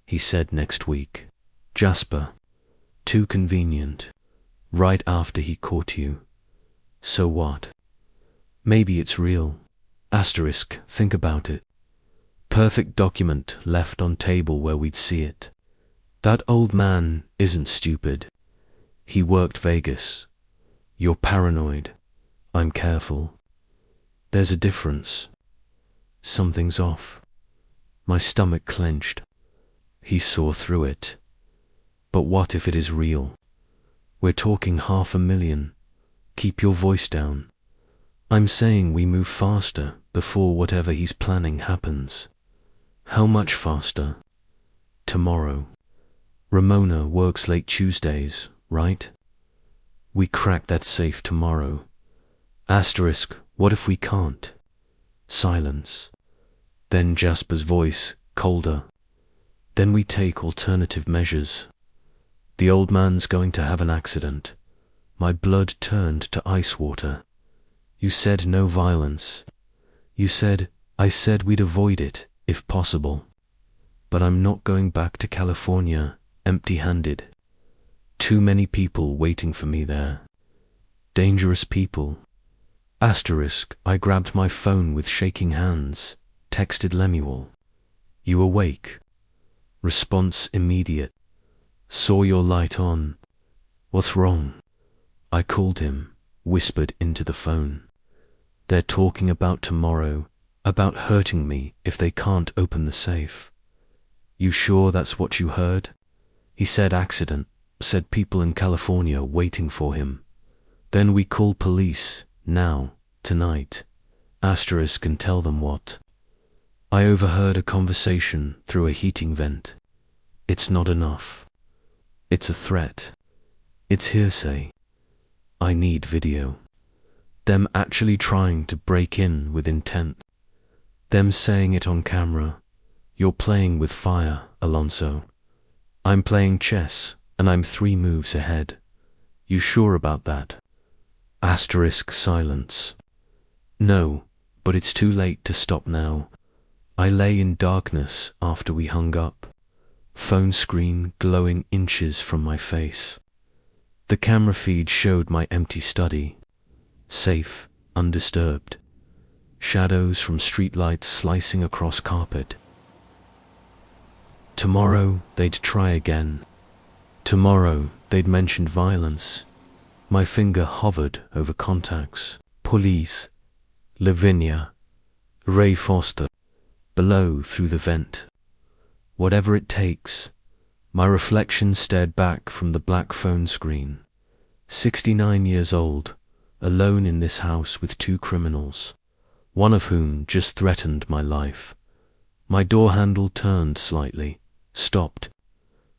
he said next week. Jasper. Too convenient. Right after he caught you. So what? Maybe it's real. Asterisk, think about it. Perfect document left on table where we'd see it. That old man isn't stupid. He worked Vegas. You're paranoid. I'm careful. There's a difference. Something's off. My stomach clenched. He saw through it. But what if it is real? We're talking $500,000. Keep your voice down. I'm saying we move faster before whatever he's planning happens. How much faster? Tomorrow. Ramona works late Tuesdays, right? We crack that safe tomorrow. Asterisk, what if we can't? Silence. Then Jasper's voice, colder. Then we take alternative measures. The old man's going to have an accident. My blood turned to ice water. You said no violence. I said we'd avoid it, if possible. But I'm not going back to California, empty-handed. Too many people waiting for me there. Dangerous people. Asterisk, I grabbed my phone with shaking hands, texted Lemuel. You awake? Response immediate. Saw your light on. What's wrong? I called him, whispered into the phone. They're talking about tomorrow, about hurting me if they can't open the safe. You sure that's what you heard? He said accident, said people in California waiting for him. Then we call police, now, tonight. Asterisk and tell them what? I overheard a conversation through a heating vent. It's not enough. It's a threat. It's hearsay. I need video. Them actually trying to break in with intent. Them saying it on camera. You're playing with fire, Alonso. I'm playing chess, and I'm 3 moves ahead. You sure about that? Asterisk silence. No, but it's too late to stop now. I lay in darkness after we hung up. Phone screen glowing inches from my face. The camera feed showed my empty study. Safe, undisturbed. Shadows from streetlights slicing across carpet. Tomorrow they'd try again. Tomorrow they'd mentioned violence. My finger hovered over contacts. Police. Lavinia. Ray Foster. Below through the vent. Whatever it takes. My reflection stared back from the black phone screen. 69 years old, alone in this house with 2 criminals, one of whom just threatened my life. My door handle turned slightly, stopped.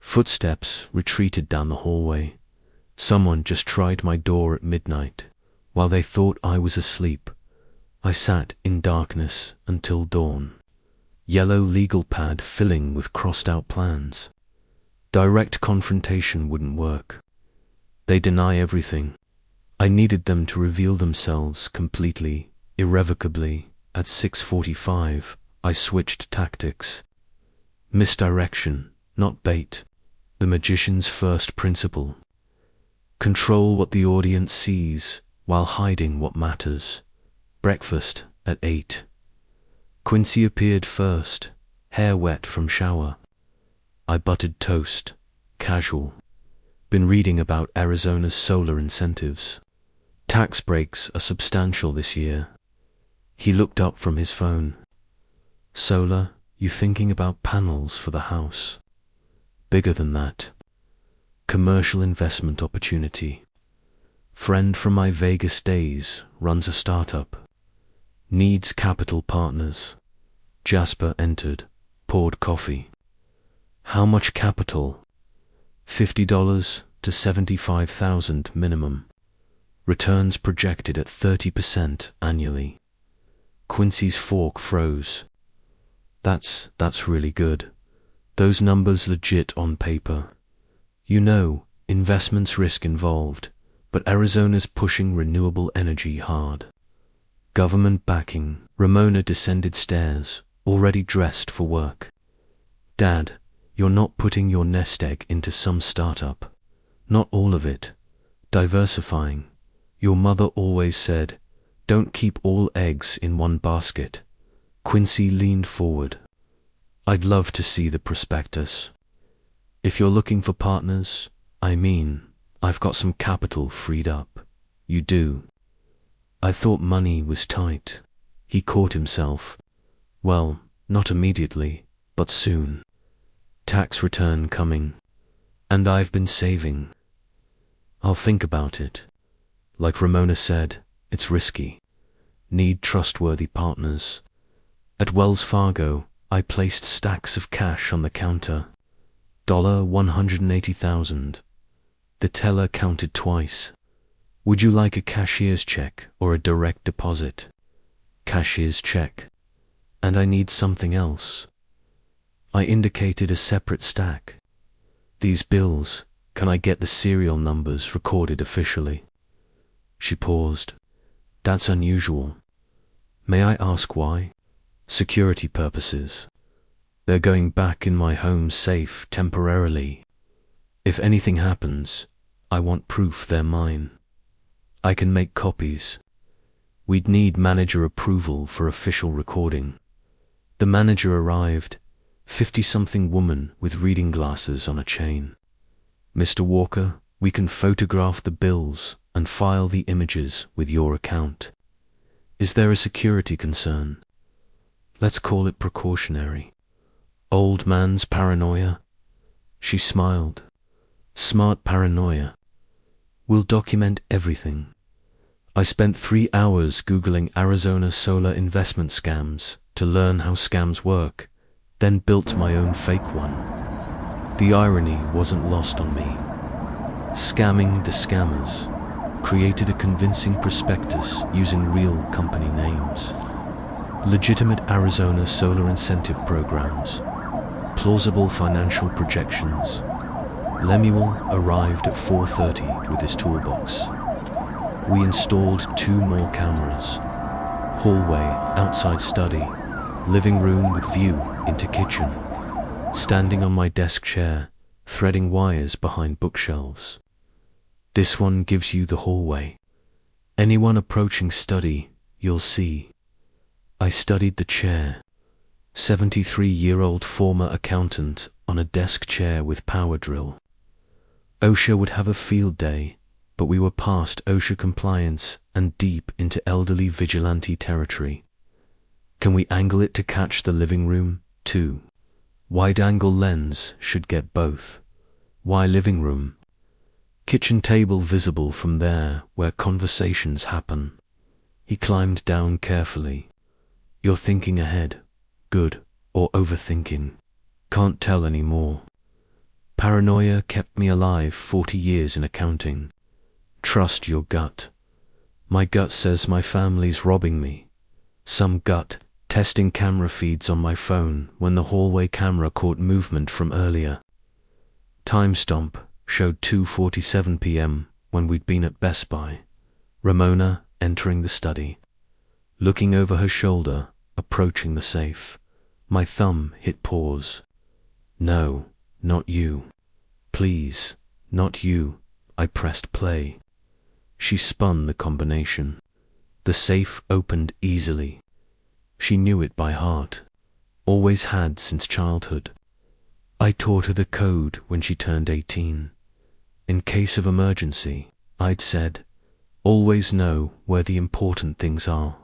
Footsteps retreated down the hallway. Someone just tried my door at midnight, while they thought I was asleep. I sat in darkness until dawn. Yellow legal pad filling with crossed-out plans. Direct confrontation wouldn't work. They deny everything. I needed them to reveal themselves completely, irrevocably. At 6:45, I switched tactics. Misdirection, not bait. The magician's first principle. Control what the audience sees while hiding what matters. Breakfast at 8. Quincy appeared first, hair wet from shower. I buttered toast, casual. Been reading about Arizona's solar incentives. Tax breaks are substantial this year. He looked up from his phone. Solar, you thinking about panels for the house? Bigger than that. Commercial investment opportunity. Friend from my Vegas days runs a startup. Needs capital partners. Jasper entered, poured coffee. How much capital? $50 to $75,000 minimum. Returns projected at 30% annually. Quincy's fork froze. That's really good. Those numbers legit on paper. You know, investments risk involved, but Arizona's pushing renewable energy hard. Government backing. Ramona descended stairs, already dressed for work. Dad, you're not putting your nest egg into some startup. Not all of it. Diversifying. Your mother always said, don't keep all eggs in one basket. Quincy leaned forward. I'd love to see the prospectus. If you're looking for partners, I've got some capital freed up. You do. I thought money was tight. He caught himself. Well, not immediately, but soon. Tax return coming. And I've been saving. I'll think about it. Like Ramona said, it's risky. Need trustworthy partners. At Wells Fargo, I placed stacks of cash on the counter. $180,000. The teller counted twice. Would you like a cashier's check or a direct deposit? Cashier's check. And I need something else. I indicated a separate stack. These bills, can I get the serial numbers recorded officially? She paused. That's unusual. May I ask why? Security purposes. They're going back in my home safe temporarily. If anything happens, I want proof they're mine. I can make copies. We'd need manager approval for official recording. The manager arrived, 50-something woman with reading glasses on a chain. Mr. Walker, we can photograph the bills and file the images with your account. Is there a security concern? Let's call it precautionary. Old man's paranoia? She smiled. Smart paranoia. We'll document everything. I spent 3 hours Googling Arizona solar investment scams to learn how scams work, then built my own fake one. The irony wasn't lost on me. Scamming the scammers. Created a convincing prospectus using real company names. Legitimate Arizona solar incentive programs. Plausible financial projections. Lemuel arrived at 4:30 with his toolbox. We installed 2 more cameras. Hallway, outside study, living room with view into kitchen. Standing on my desk chair, threading wires behind bookshelves. This one gives you the hallway. Anyone approaching study, you'll see. I studied the chair. 73-year-old former accountant on a desk chair with power drill. OSHA would have a field day, but we were past OSHA compliance and deep into elderly vigilante territory. Can we angle it to catch the living room, too? Wide-angle lens should get both. Why living room? Kitchen table visible from there where conversations happen. He climbed down carefully. You're thinking ahead. Good. Or overthinking. Can't tell anymore. Paranoia kept me alive 40 years in accounting. Trust your gut. My gut says my family's robbing me. Some gut, testing camera feeds on my phone when the hallway camera caught movement from earlier. Timestamp showed 2:47 p.m. when we'd been at Best Buy. Ramona entering the study. Looking over her shoulder, approaching the safe. My thumb hit pause. No, not you. Please, not you. I pressed play. She spun the combination. The safe opened easily. She knew it by heart. Always had since childhood. I taught her the code when she turned 18. In case of emergency, I'd said, always know where the important things are.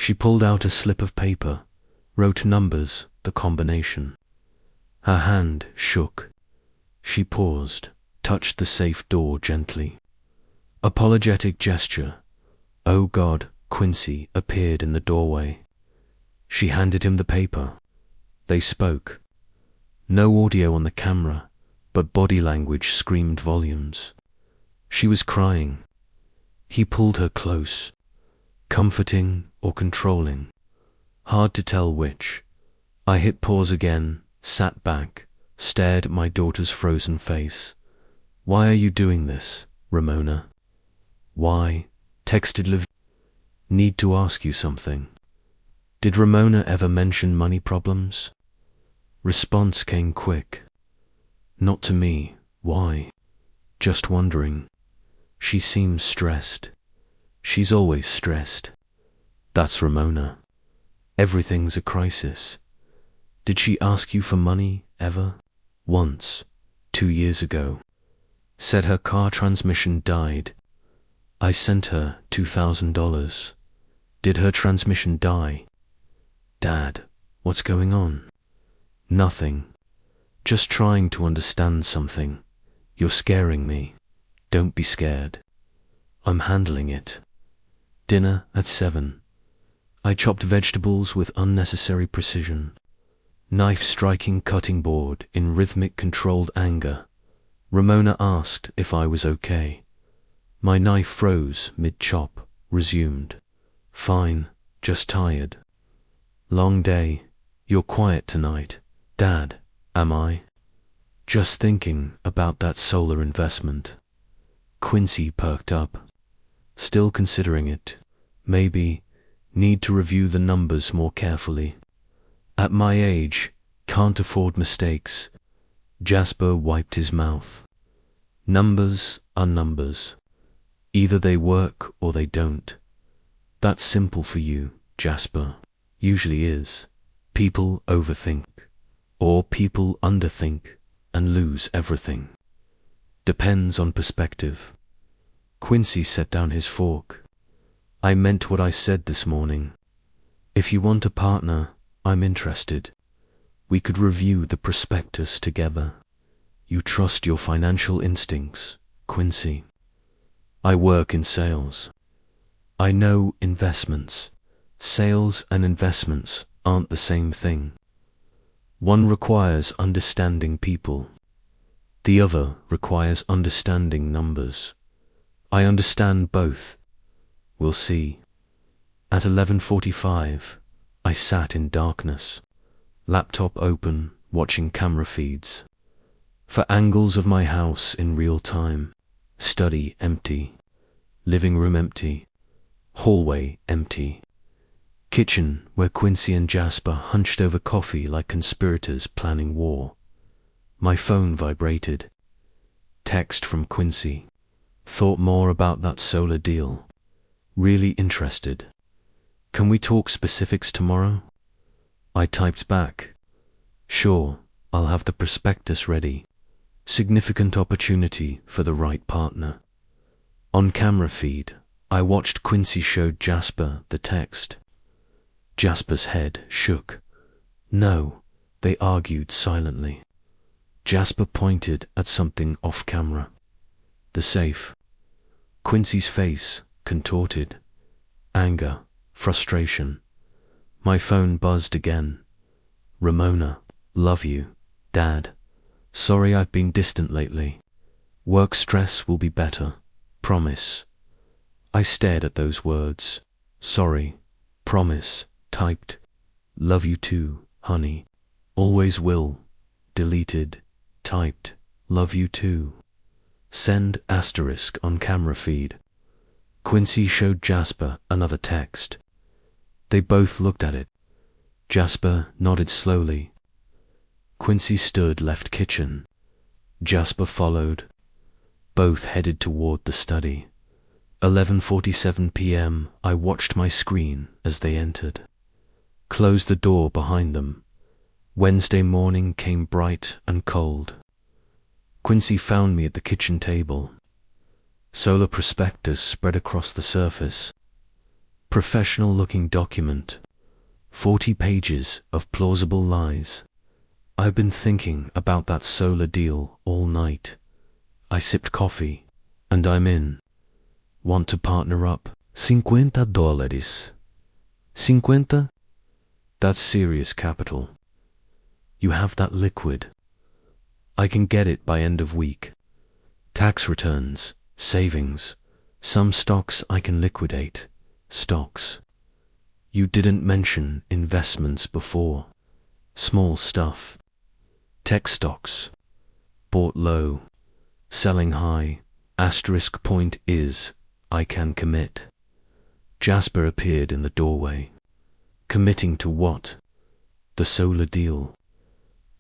She pulled out a slip of paper, wrote numbers, the combination. Her hand shook. She paused, touched the safe door gently. Apologetic gesture. Oh God, Quincy appeared in the doorway. She handed him the paper. They spoke. No audio on the camera, but body language screamed volumes. She was crying. He pulled her close. Comforting or controlling. Hard to tell which. I hit pause again, sat back, stared at my daughter's frozen face. Why are you doing this, Ramona? Why? Texted Liv. Need to ask you something. Did Ramona ever mention money problems? Response came quick. Not to me. Why? Just wondering. She seems stressed. She's always stressed. That's Ramona. Everything's a crisis. Did she ask you for money, ever? Once, 2 years ago. Said her car transmission died. I sent her $2,000. Did her transmission die? Dad, what's going on? Nothing. Just trying to understand something. You're scaring me. Don't be scared. I'm handling it. Dinner at 7. I chopped vegetables with unnecessary precision. Knife striking cutting board in rhythmic controlled anger. Ramona asked if I was okay. My knife froze mid-chop, resumed. Fine, just tired. Long day. You're quiet tonight. Dad, am I? Just thinking about that solar investment. Quincy perked up. Still considering it. Maybe. Need to review the numbers more carefully. At my age, can't afford mistakes. Jasper wiped his mouth. Numbers are numbers. Either they work or they don't. That's simple for you, Jasper. Usually is. People overthink. Or people underthink and lose everything. Depends on perspective. Quincy set down his fork. I meant what I said this morning. If you want a partner, I'm interested. We could review the prospectus together. You trust your financial instincts, Quincy. I work in sales. I know investments. Sales and investments aren't the same thing. One requires understanding people. The other requires understanding numbers. I understand both. We'll see. At 11:45, I sat in darkness, laptop open, watching camera feeds. For angles of my house in real time, study empty, living room empty, hallway empty, kitchen where Quincy and Jasper hunched over coffee like conspirators planning war. My phone vibrated. Text from Quincy. Thought more about that solar deal. Really interested. Can we talk specifics tomorrow? I typed back. Sure, I'll have the prospectus ready. Significant opportunity for the right partner. On camera feed, I watched Quincy show Jasper the text. Jasper's head shook. No, they argued silently. Jasper pointed at something off camera. The safe. Quincy's face contorted. Anger, frustration. My phone buzzed again. Ramona, love you, Dad. Sorry I've been distant lately. Work stress will be better. Promise. I stared at those words. Sorry. Promise. Typed. Love you too, honey. Always will. Deleted. Typed. Love you too. Send asterisk on camera feed. Quincy showed Jasper another text. They both looked at it. Jasper nodded slowly. Quincy stood left kitchen. Jasper followed. Both headed toward the study. 11:47 p.m. I watched my screen as they entered. Closed the door behind them. Wednesday morning came bright and cold. Quincy found me at the kitchen table. Solar prospectus spread across the surface. Professional-looking document. 40 pages of plausible lies. I've been thinking about that solar deal all night. I sipped coffee, and I'm in. Want to partner up? $50. 50? That's serious capital. You have that liquid. I can get it by end of week. Tax returns, savings, some stocks I can liquidate. Stocks. You didn't mention investments before. Small stuff. Tech stocks. Bought low, selling high. Asterisk point is, I can commit. Jasper appeared in the doorway. Committing to what? The solar deal.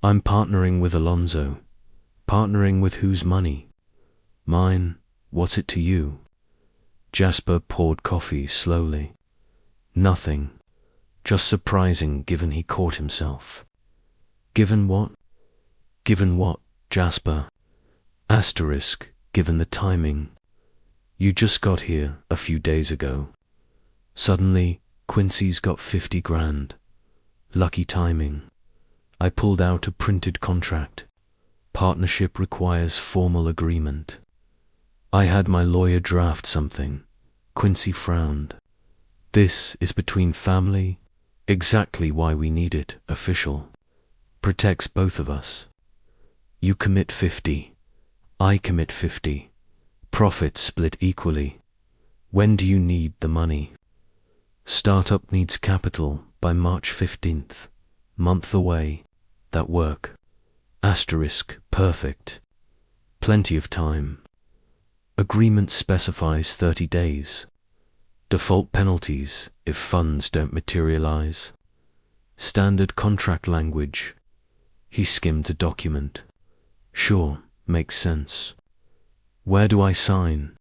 I'm partnering with Alonzo. Partnering with whose money? Mine. What's it to you? Jasper poured coffee slowly. Nothing. Just surprising given he caught himself. Given what? Given what, Jasper? Asterisk, given the timing. You just got here a few days ago. Suddenly, Quincy's got 50 grand. Lucky timing. I pulled out a printed contract. Partnership requires formal agreement. I had my lawyer draft something. Quincy frowned. This is between family. Exactly why we need it official. Protects both of us. You commit 50. I commit 50. Profit split equally. When do you need the money? Startup needs capital by March 15th. Month away. That work. Asterisk, perfect. Plenty of time. Agreement specifies 30 days. Default penalties if funds don't materialize. Standard contract language. He skimmed the document. Sure, makes sense. Where do I sign?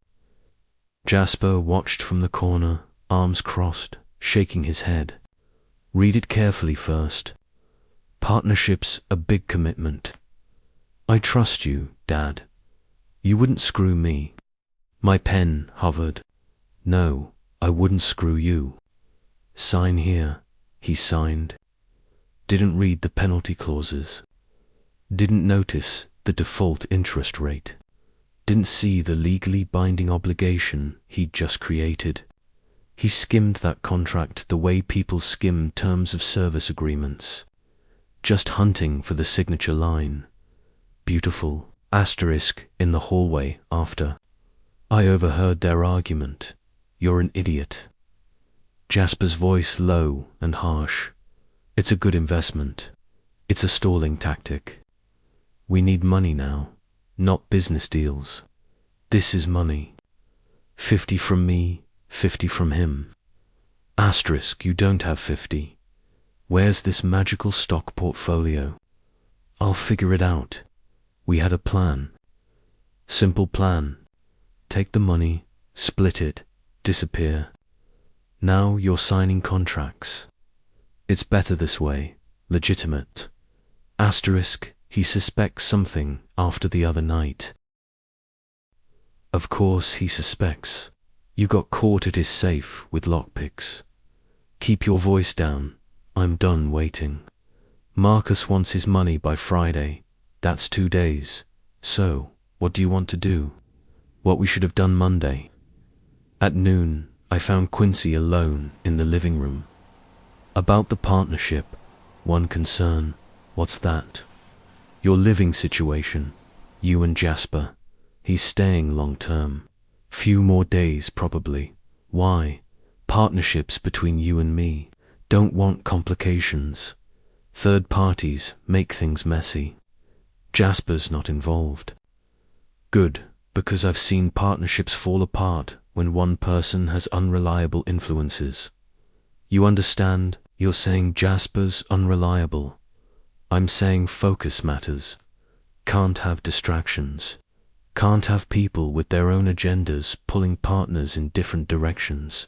Jasper watched from the corner, arms crossed, shaking his head. Read it carefully first. Partnership's a big commitment. I trust you, Dad. You wouldn't screw me. My pen hovered. No, I wouldn't screw you. Sign here, he signed. Didn't read the penalty clauses. Didn't notice the default interest rate. Didn't see the legally binding obligation he'd just created. He skimmed that contract the way people skim terms of service agreements. Just hunting for the signature line. Beautiful, asterisk, in the hallway after. I overheard their argument. You're an idiot. Jasper's voice low and harsh. It's a good investment. It's a stalling tactic. We need money now, not business deals. This is money. 50 from me, 50 from him. Asterisk, you don't have 50. Where's this magical stock portfolio? I'll figure it out. We had a plan. Simple plan. Take the money, split it, disappear. Now you're signing contracts. It's better this way, legitimate. Asterisk, he suspects something after the other night. Of course he suspects. You got caught at his safe with lockpicks. Keep your voice down. I'm done waiting. Marcus wants his money by Friday. That's 2 days. So, what do you want to do? What we should have done Monday. At noon, I found Quincy alone in the living room. About the partnership, one concern. What's that? Your living situation. You and Jasper. He's staying long term. Few more days probably. Why? Partnerships between you and me. Don't want complications. Third parties make things messy. Jasper's not involved. Good, because I've seen partnerships fall apart when one person has unreliable influences. You understand? You're saying Jasper's unreliable. I'm saying focus matters. Can't have distractions. Can't have people with their own agendas pulling partners in different directions.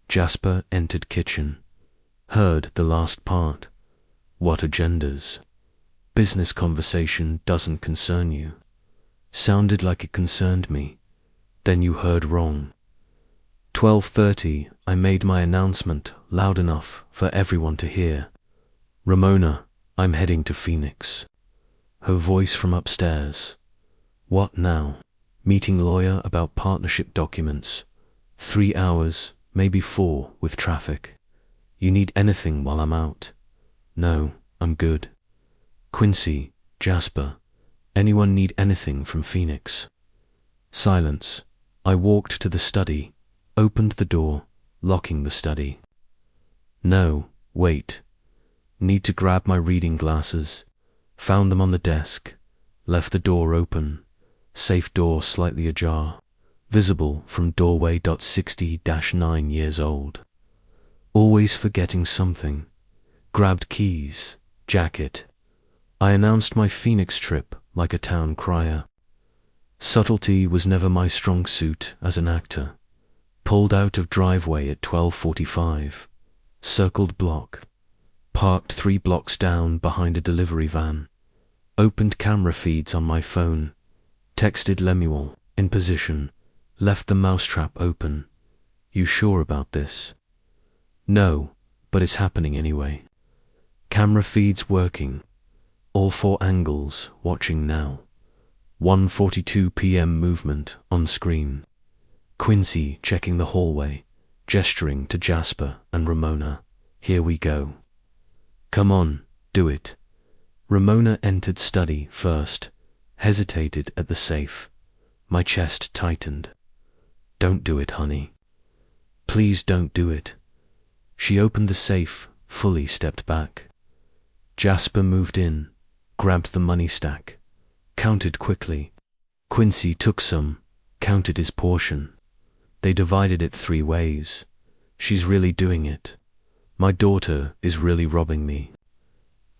Jasper entered kitchen. Heard the last part. What agendas? Business conversation doesn't concern you. Sounded like it concerned me. Then you heard wrong. 12:30 I made my announcement loud enough for everyone to hear. Ramona, I'm heading to Phoenix. Her voice from upstairs. What now? Meeting lawyer about partnership documents. 3 hours, maybe 4 with traffic. You need anything while I'm out? No, I'm good. Quincy, Jasper, anyone need anything from Phoenix? Silence. I walked to the study, opened the door, locking the study. No, wait. Need to grab my reading glasses. Found them on the desk. Left the door open. Safe door slightly ajar. Visible from doorway. 60-9 years old. Always forgetting something. Grabbed keys, jacket. I announced my Phoenix trip like a town crier. Subtlety was never my strong suit as an actor. Pulled out of driveway at 12:45. Circled block. Parked 3 blocks down behind a delivery van. Opened camera feeds on my phone. Texted Lemuel, in position. Left the mousetrap open. You sure about this? No, but it's happening anyway. Camera feeds working. All 4 angles watching now. 1:42 p.m. movement on screen. Quincy checking the hallway, gesturing to Jasper and Ramona. Here we go. Come on, do it. Ramona entered study first, hesitated at the safe. My chest tightened. Don't do it, honey. Please don't do it. She opened the safe, fully stepped back. Jasper moved in, grabbed the money stack, counted quickly. Quincy took some, counted his portion. They divided it 3 ways. She's really doing it. My daughter is really robbing me.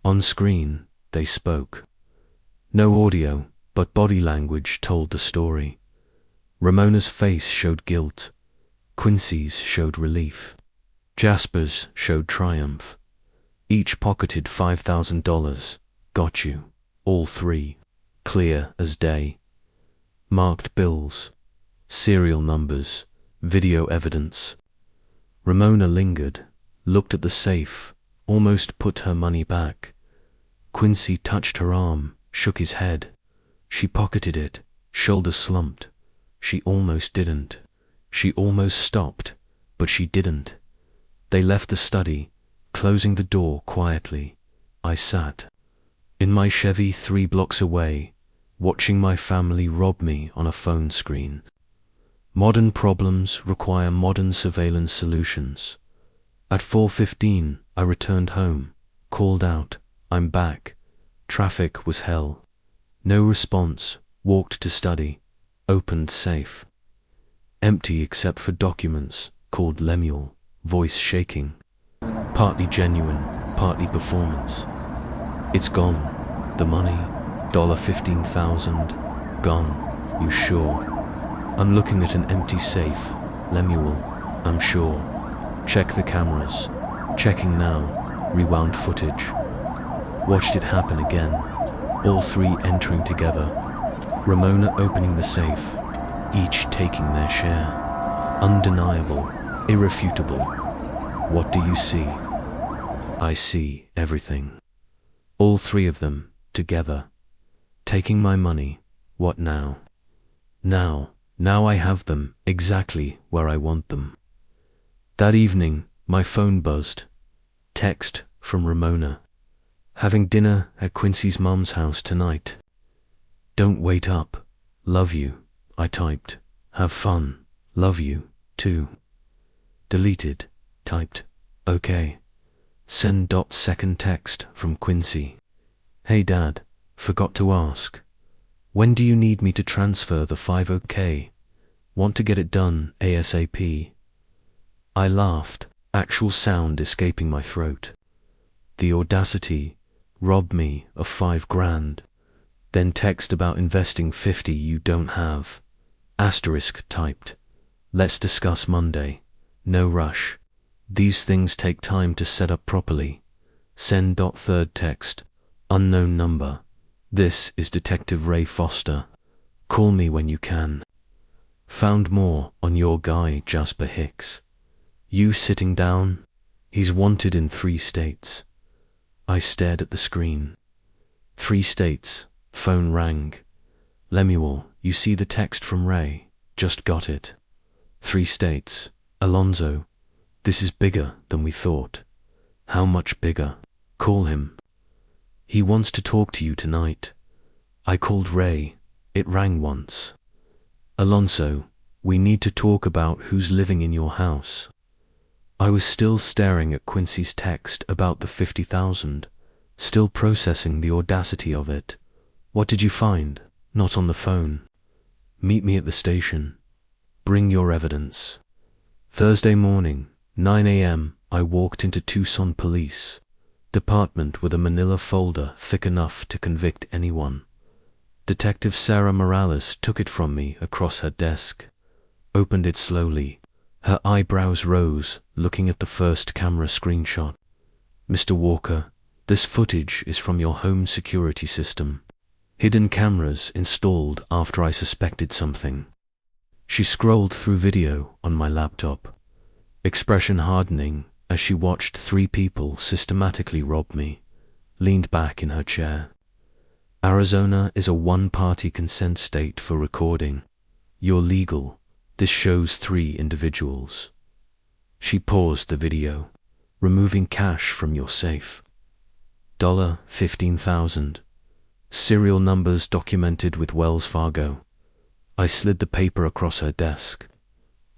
On screen, they spoke. No audio, but body language told the story. Ramona's face showed guilt. Quincy's showed relief. Jasper's showed triumph. Each pocketed $5,000. Got you. All 3. Clear as day. Marked bills. Serial numbers. Video evidence. Ramona lingered, looked at the safe, almost put her money back. Quincy touched her arm, shook his head. She pocketed it, shoulders slumped. She almost didn't. She almost stopped, but she didn't. They left the study, closing the door quietly. I sat in my Chevy 3 blocks away, watching my family rob me on a phone screen. Modern problems require modern surveillance solutions. At 4:15, I returned home, called out, I'm back. Traffic was hell. No response, walked to study, opened safe. Empty except for documents, called Lemuel, voice shaking. Partly genuine, partly performance. It's gone. The money, $15,000, gone. You sure? I'm looking at an empty safe. Lemuel, I'm sure. Check the cameras. Checking now. Rewound footage. Watched it happen again. All 3 entering together. Ramona opening the safe. Each taking their share. Undeniable. Irrefutable. What do you see? I see everything. All 3 of them, together. Taking my money. What now? Now I have them exactly where I want them. That evening, my phone buzzed. Text from Ramona. Having dinner at Quincy's mom's house tonight. Don't wait up. Love you, I typed. Have fun. Love you, too. Deleted. Typed. Okay. Send. Second text from Quincy. Hey Dad, forgot to ask. When do you need me to transfer the $5,000? Want to get it done ASAP. I laughed, actual sound escaping my throat. The audacity, rob me of $5,000. Then text about investing 50 you don't have. Asterisk typed. Let's discuss Monday. No rush. These things take time to set up properly. Send. Third text. Unknown number. This is Detective Ray Foster. Call me when you can. Found more on your guy Jasper Hicks. You sitting down? He's wanted in 3 states. I stared at the screen. 3 states. Phone rang. Lemuel, you see the text from Ray. Just got it. 3 states. Alonzo, this is bigger than we thought. How much bigger? Call him. He wants to talk to you tonight. I called Ray. It rang once. Alonso, we need to talk about who's living in your house. I was still staring at Quincy's text about the 50,000, still processing the audacity of it. What did you find? Not on the phone. Meet me at the station. Bring your evidence. Thursday morning, 9 a.m., I walked into Tucson Police Department with a manila folder thick enough to convict anyone. Detective Sarah Morales took it from me across her desk, opened it slowly. Her eyebrows rose, looking at the first camera screenshot. Mr. Walker, this footage is from your home security system. Hidden cameras installed after I suspected something. She scrolled through video on my laptop, expression hardening as she watched 3 people systematically rob me, leaned back in her chair. Arizona is a one-party consent state for recording. You're legal. This shows 3 individuals. She paused the video, removing cash from your safe. $15,000. Serial numbers documented with Wells Fargo. I slid the paper across her desk.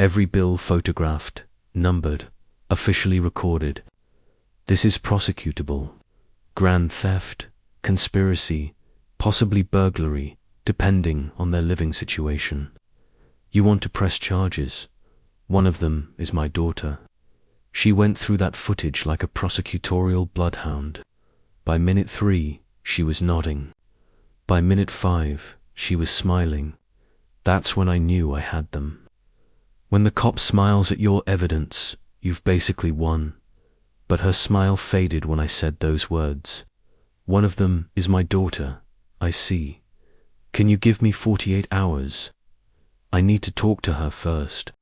Every bill photographed, numbered, officially recorded. This is prosecutable. Grand theft, conspiracy, possibly burglary, depending on their living situation. You want to press charges. One of them is my daughter. She went through that footage like a prosecutorial bloodhound. By minute 3, she was nodding. By minute 5, she was smiling. That's when I knew I had them. When the cop smiles at your evidence, you've basically won. But her smile faded when I said those words. One of them is my daughter. I see. Can you give me 48 hours? I need to talk to her first.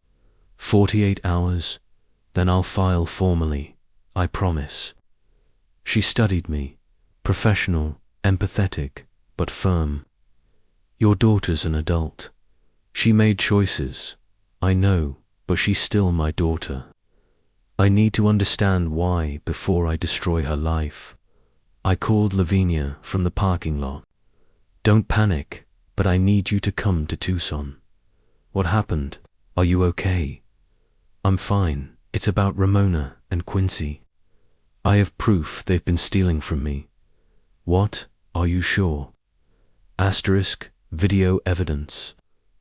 48 hours? Then I'll file formally. I promise. She studied me. Professional, empathetic, but firm. Your daughter's an adult. She made choices. I know, but she's still my daughter. I need to understand why before I destroy her life. I called Lavinia from the parking lot. Don't panic, but I need you to come to Tucson. What happened? Are you okay? I'm fine. It's about Ramona and Quincy. I have proof they've been stealing from me. What? Are you sure? Asterisk, video evidence.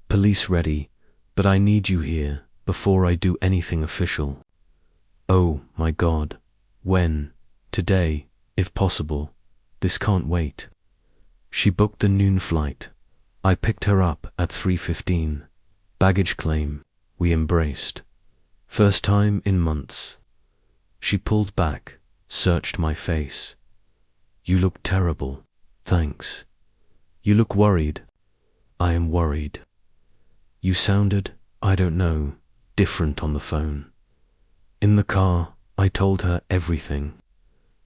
Police ready, but I need you here before I do anything official. Oh my God. When? Today, if possible. This can't wait. She booked the noon flight. I picked her up at 3:15. Baggage claim. We embraced. First time in months. She pulled back, searched my face. You look terrible. Thanks. You look worried. I am worried. You sounded, I don't know, different on the phone. In the car, I told her everything.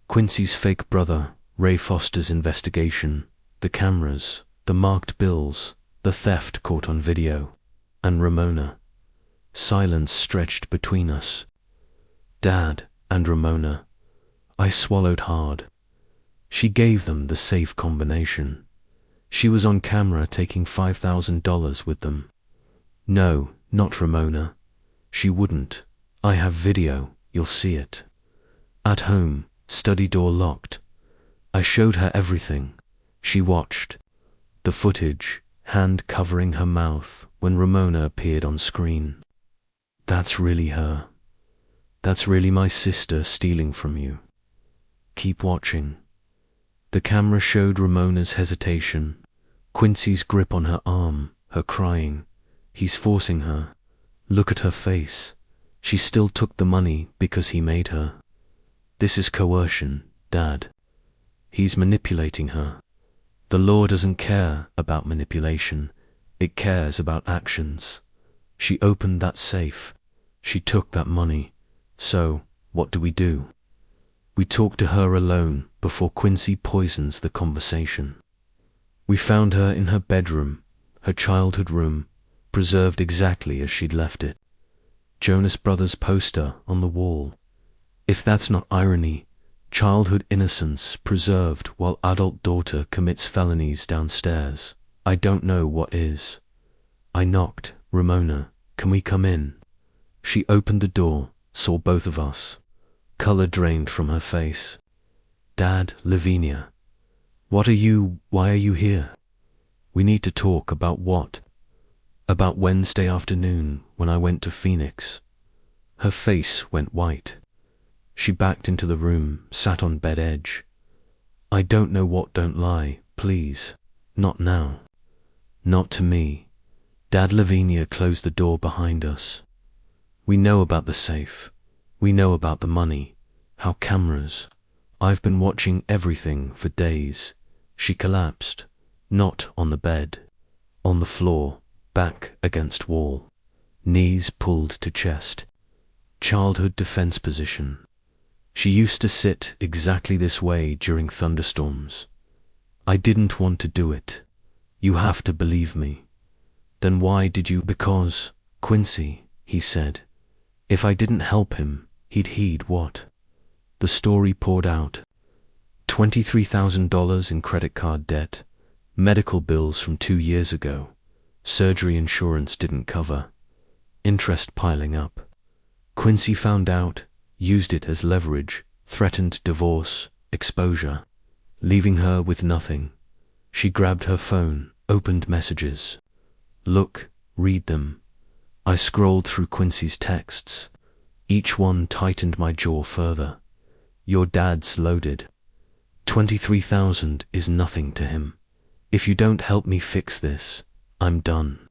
Quincy's fake brother, Ray Foster's investigation, the cameras, the marked bills, the theft caught on video, and Ramona. Silence stretched between us. Dad and Ramona. I swallowed hard. She gave them the safe combination. She was on camera taking $5,000 with them. No, not Ramona. She wouldn't. I have video, you'll see it. At home, study door locked. I showed her everything. She watched. The footage, hand covering her mouth when Ramona appeared on screen. That's really her. That's really my sister stealing from you. Keep watching. The camera showed Ramona's hesitation, Quincy's grip on her arm, her crying. He's forcing her. Look at her face. She still took the money because he made her. This is coercion, Dad. He's manipulating her. The law doesn't care about manipulation. It cares about actions. She opened that safe. She took that money. So, what do? We talk to her alone before Quincy poisons the conversation. We found her in her bedroom, her childhood room, preserved exactly as she'd left it. Jonas Brothers poster on the wall. If that's not irony, childhood innocence preserved while adult daughter commits felonies downstairs. I don't know what is. I knocked. Ramona, can we come in? She opened the door, saw both of us. Color drained from her face. Dad, Lavinia. Why are you here? We need to talk about what? About Wednesday afternoon when I went to Phoenix. Her face went white. She backed into the room, sat on bed edge. I don't know what, don't lie, please. Not now. Not to me. Dad, Lavinia closed the door behind us. We know about the safe. We know about the money. How cameras. I've been watching everything for days. She collapsed. Not on the bed. On the floor, back against wall. Knees pulled to chest. Childhood defense position. She used to sit exactly this way during thunderstorms. I didn't want to do it. You have to believe me. Then why did you? Because, Quincy, he said. If I didn't help him, he'd heed what? The story poured out. $23,000 in credit card debt, medical bills from 2 years ago, surgery insurance didn't cover, interest piling up. Quincy found out, used it as leverage, threatened divorce, exposure, leaving her with nothing. She grabbed her phone, opened messages. Look, read them. I scrolled through Quincy's texts. Each one tightened my jaw further. Your dad's loaded. 23,000 is nothing to him. If you don't help me fix this, I'm done.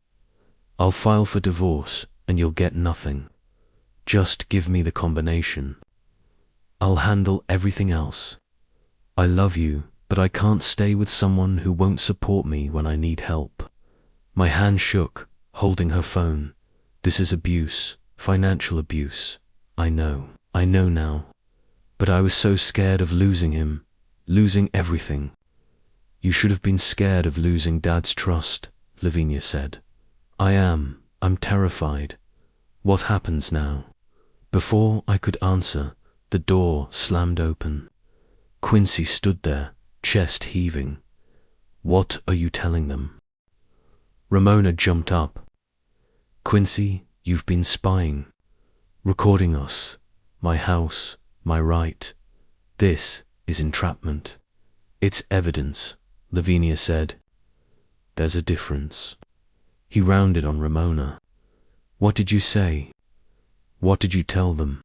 I'll file for divorce and you'll get nothing. Just give me the combination. I'll handle everything else. I love you, but I can't stay with someone who won't support me when I need help. My hand shook, holding her phone. This is abuse, financial abuse. I know now. But I was so scared of losing him, losing everything. You should have been scared of losing Dad's trust, Lavinia said. I'm terrified. What happens now? Before I could answer, the door slammed open. Quincy stood there, chest heaving. What are you telling them? Ramona jumped up. Quincy, you've been spying, recording us, my house, my right. This is entrapment. It's evidence, Lavinia said. There's a difference. He rounded on Ramona. What did you say? What did you tell them?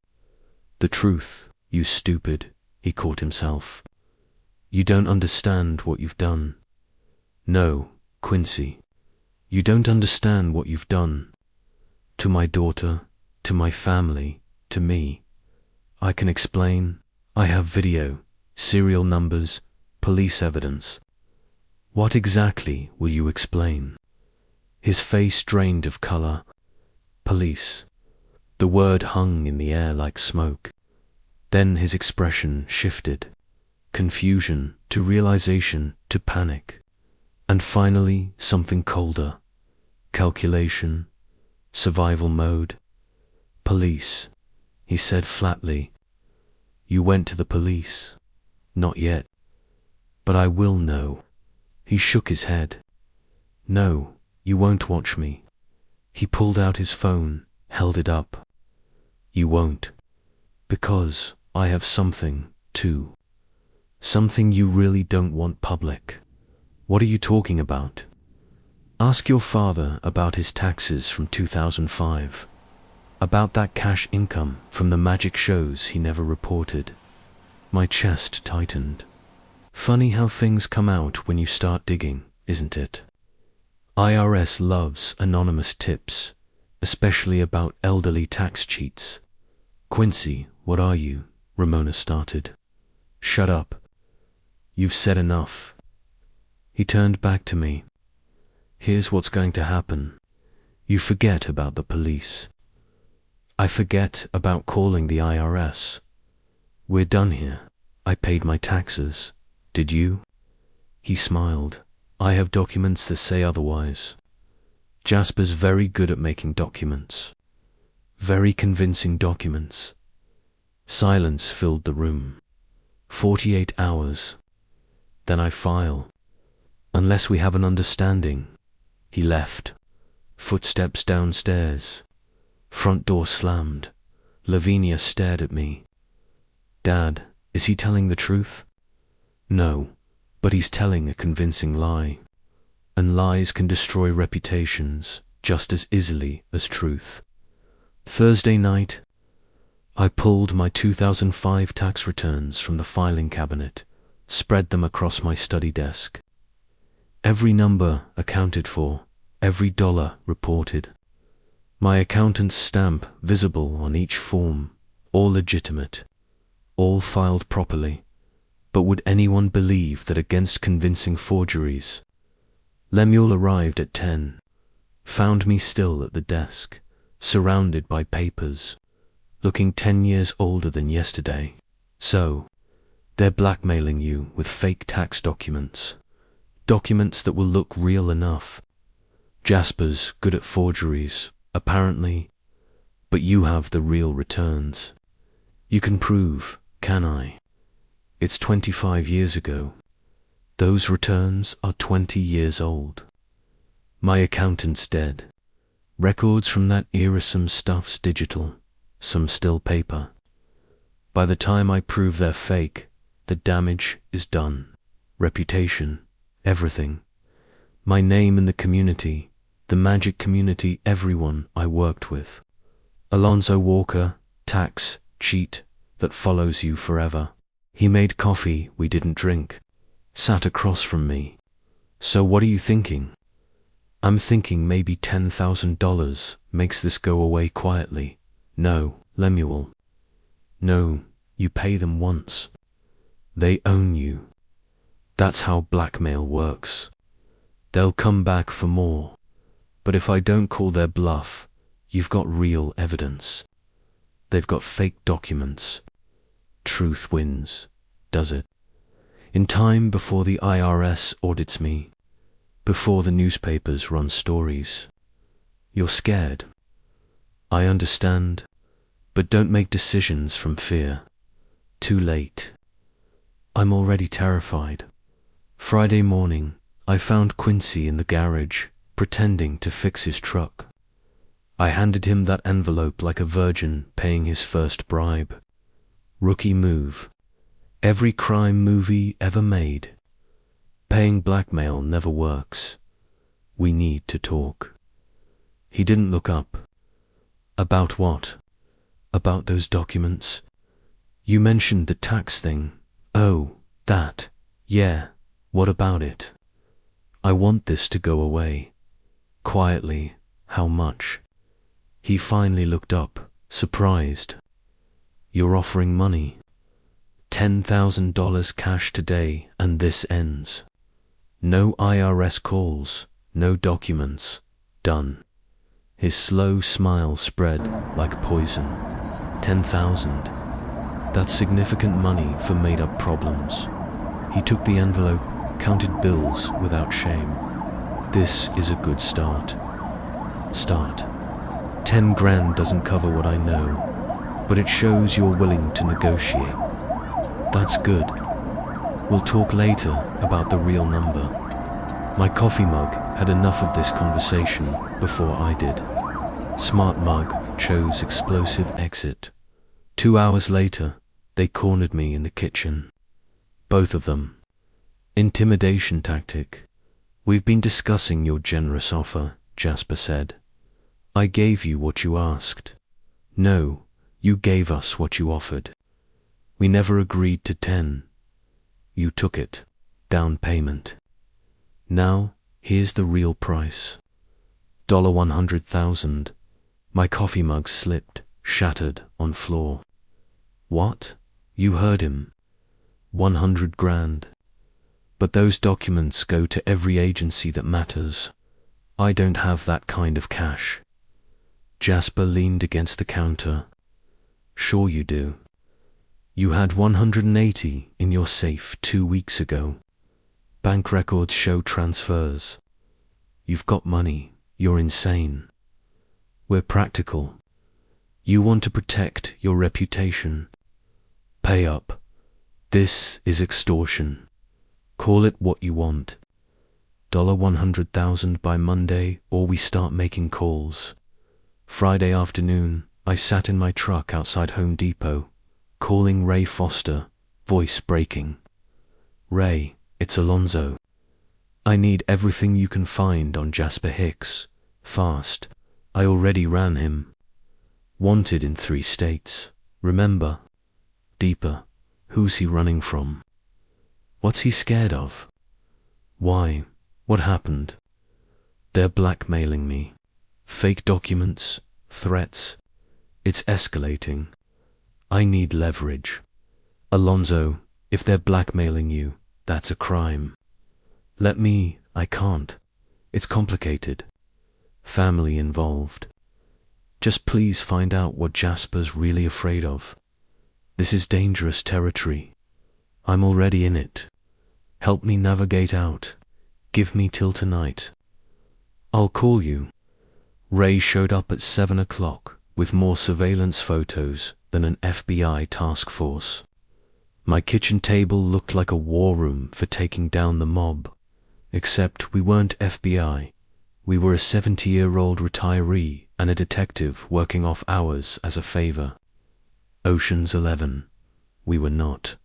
The truth, you stupid, he caught himself. You don't understand what you've done. No, Quincy, you don't understand what you've done. To my daughter, to my family, to me. I can explain. I have video, serial numbers, police evidence. What exactly will you explain? His face drained of color. Police. The word hung in the air like smoke. Then his expression shifted. Confusion to realization to panic. And finally something colder. Calculation. Survival mode. Police, he said flatly. You went to the police. Not yet. But I will know. He shook his head. No, you won't watch me. He pulled out his phone, held it up. You won't. Because I have something, too. Something you really don't want public. What are you talking about? Ask your father about his taxes from 2005. About that cash income from the magic shows he never reported. My chest tightened. Funny how things come out when you start digging, isn't it? IRS loves anonymous tips, especially about elderly tax cheats. Quincy, what are you? Ramona started. Shut up. You've said enough. He turned back to me. Here's what's going to happen. You forget about the police. I forget about calling the IRS. We're done here. I paid my taxes. Did you? He smiled. I have documents that say otherwise. Jasper's very good at making documents. Very convincing documents. Silence filled the room. 48 hours. Then I file. Unless we have an understanding. He left. Footsteps downstairs. Front door slammed. Lavinia stared at me. Dad, is he telling the truth? No, but he's telling a convincing lie. And lies can destroy reputations just as easily as truth. Thursday night, I pulled my 2005 tax returns from the filing cabinet, spread them across my study desk. Every number accounted for, every dollar reported. My accountant's stamp visible on each form, all legitimate, all filed properly. But would anyone believe that against convincing forgeries? Lemuel arrived at 10, found me still at the desk, surrounded by papers, looking 10 years older than yesterday. So, they're blackmailing you with fake tax documents. Documents that will look real enough. Jasper's good at forgeries, apparently, but you have the real returns. You can prove, can I? It's 25 years ago. Those returns are 20 years old. My accountant's dead. Records from that era, some stuff's digital, some still paper. By the time I prove they're fake, the damage is done. Reputation, everything. My name in the community, the magic community, everyone I worked with. Alonzo Walker, tax cheat that follows you forever. He made coffee we didn't drink, sat across from me. So what are you thinking? I'm thinking maybe $10,000 makes this go away quietly. No, Lemuel. No, you pay them once. They own you. That's how blackmail works. They'll come back for more. But if I don't call their bluff, you've got real evidence. They've got fake documents. Truth wins, does it? In time before the IRS audits me, before the newspapers run stories. You're scared. I understand, but don't make decisions from fear. Too late. I'm already terrified. Friday morning, I found Quincy in the garage, pretending to fix his truck. I handed him that envelope like a virgin paying his first bribe. Rookie move. Every crime movie ever made. Paying blackmail never works. We need to talk. He didn't look up. About what? About those documents? You mentioned the tax thing. Oh, that. Yeah, what about it? I want this to go away. Quietly, how much? He finally looked up, surprised. You're offering money. $10,000 cash today, and this ends. No IRS calls, no documents. Done. His slow smile spread like poison. 10,000. That's significant money for made-up problems. He took the envelope, counted bills without shame. This is a good start. 10 grand doesn't cover what I know, but it shows you're willing to negotiate. That's good. We'll talk later about the real number. My coffee mug had enough of this conversation before I did. Smart mug chose explosive exit. 2 hours later, they cornered me in the kitchen. Both of them. Intimidation tactic. We've been discussing your generous offer, Jasper said. I gave you what you asked. No, you gave us what you offered. We never agreed to 10. You took it. Down payment. Now, here's the real price. $100,000. My coffee mug slipped, shattered on floor. What? You heard him. 100 grand. But those documents go to every agency that matters. I don't have that kind of cash. Jasper leaned against the counter. Sure you do. You had 180 in your safe 2 weeks ago. Bank records show transfers. You've got money. You're insane. We're practical. You want to protect your reputation. Pay up. This is extortion. Call it what you want. $100,000 by Monday, or we start making calls. Friday afternoon, I sat in my truck outside Home Depot, calling Ray Foster, voice breaking. Ray, it's Alonzo. I need everything you can find on Jasper Hicks. Fast. I already ran him. Wanted in 3 states. Remember? Deeper. Who's he running from? What's he scared of? Why? What happened? They're blackmailing me. Fake documents, threats. It's escalating. I need leverage. Alonzo, if they're blackmailing you, that's a crime. I can't. It's complicated. Family involved. Just please find out what Jasper's really afraid of. This is dangerous territory. I'm already in it. Help me navigate out. Give me till tonight. I'll call you. Ray showed up at 7 o'clock with more surveillance photos than an FBI task force. My kitchen table looked like a war room for taking down the mob. Except we weren't FBI. We were a 70-year-old retiree and a detective working off hours as a favor. Ocean's 11. We were not.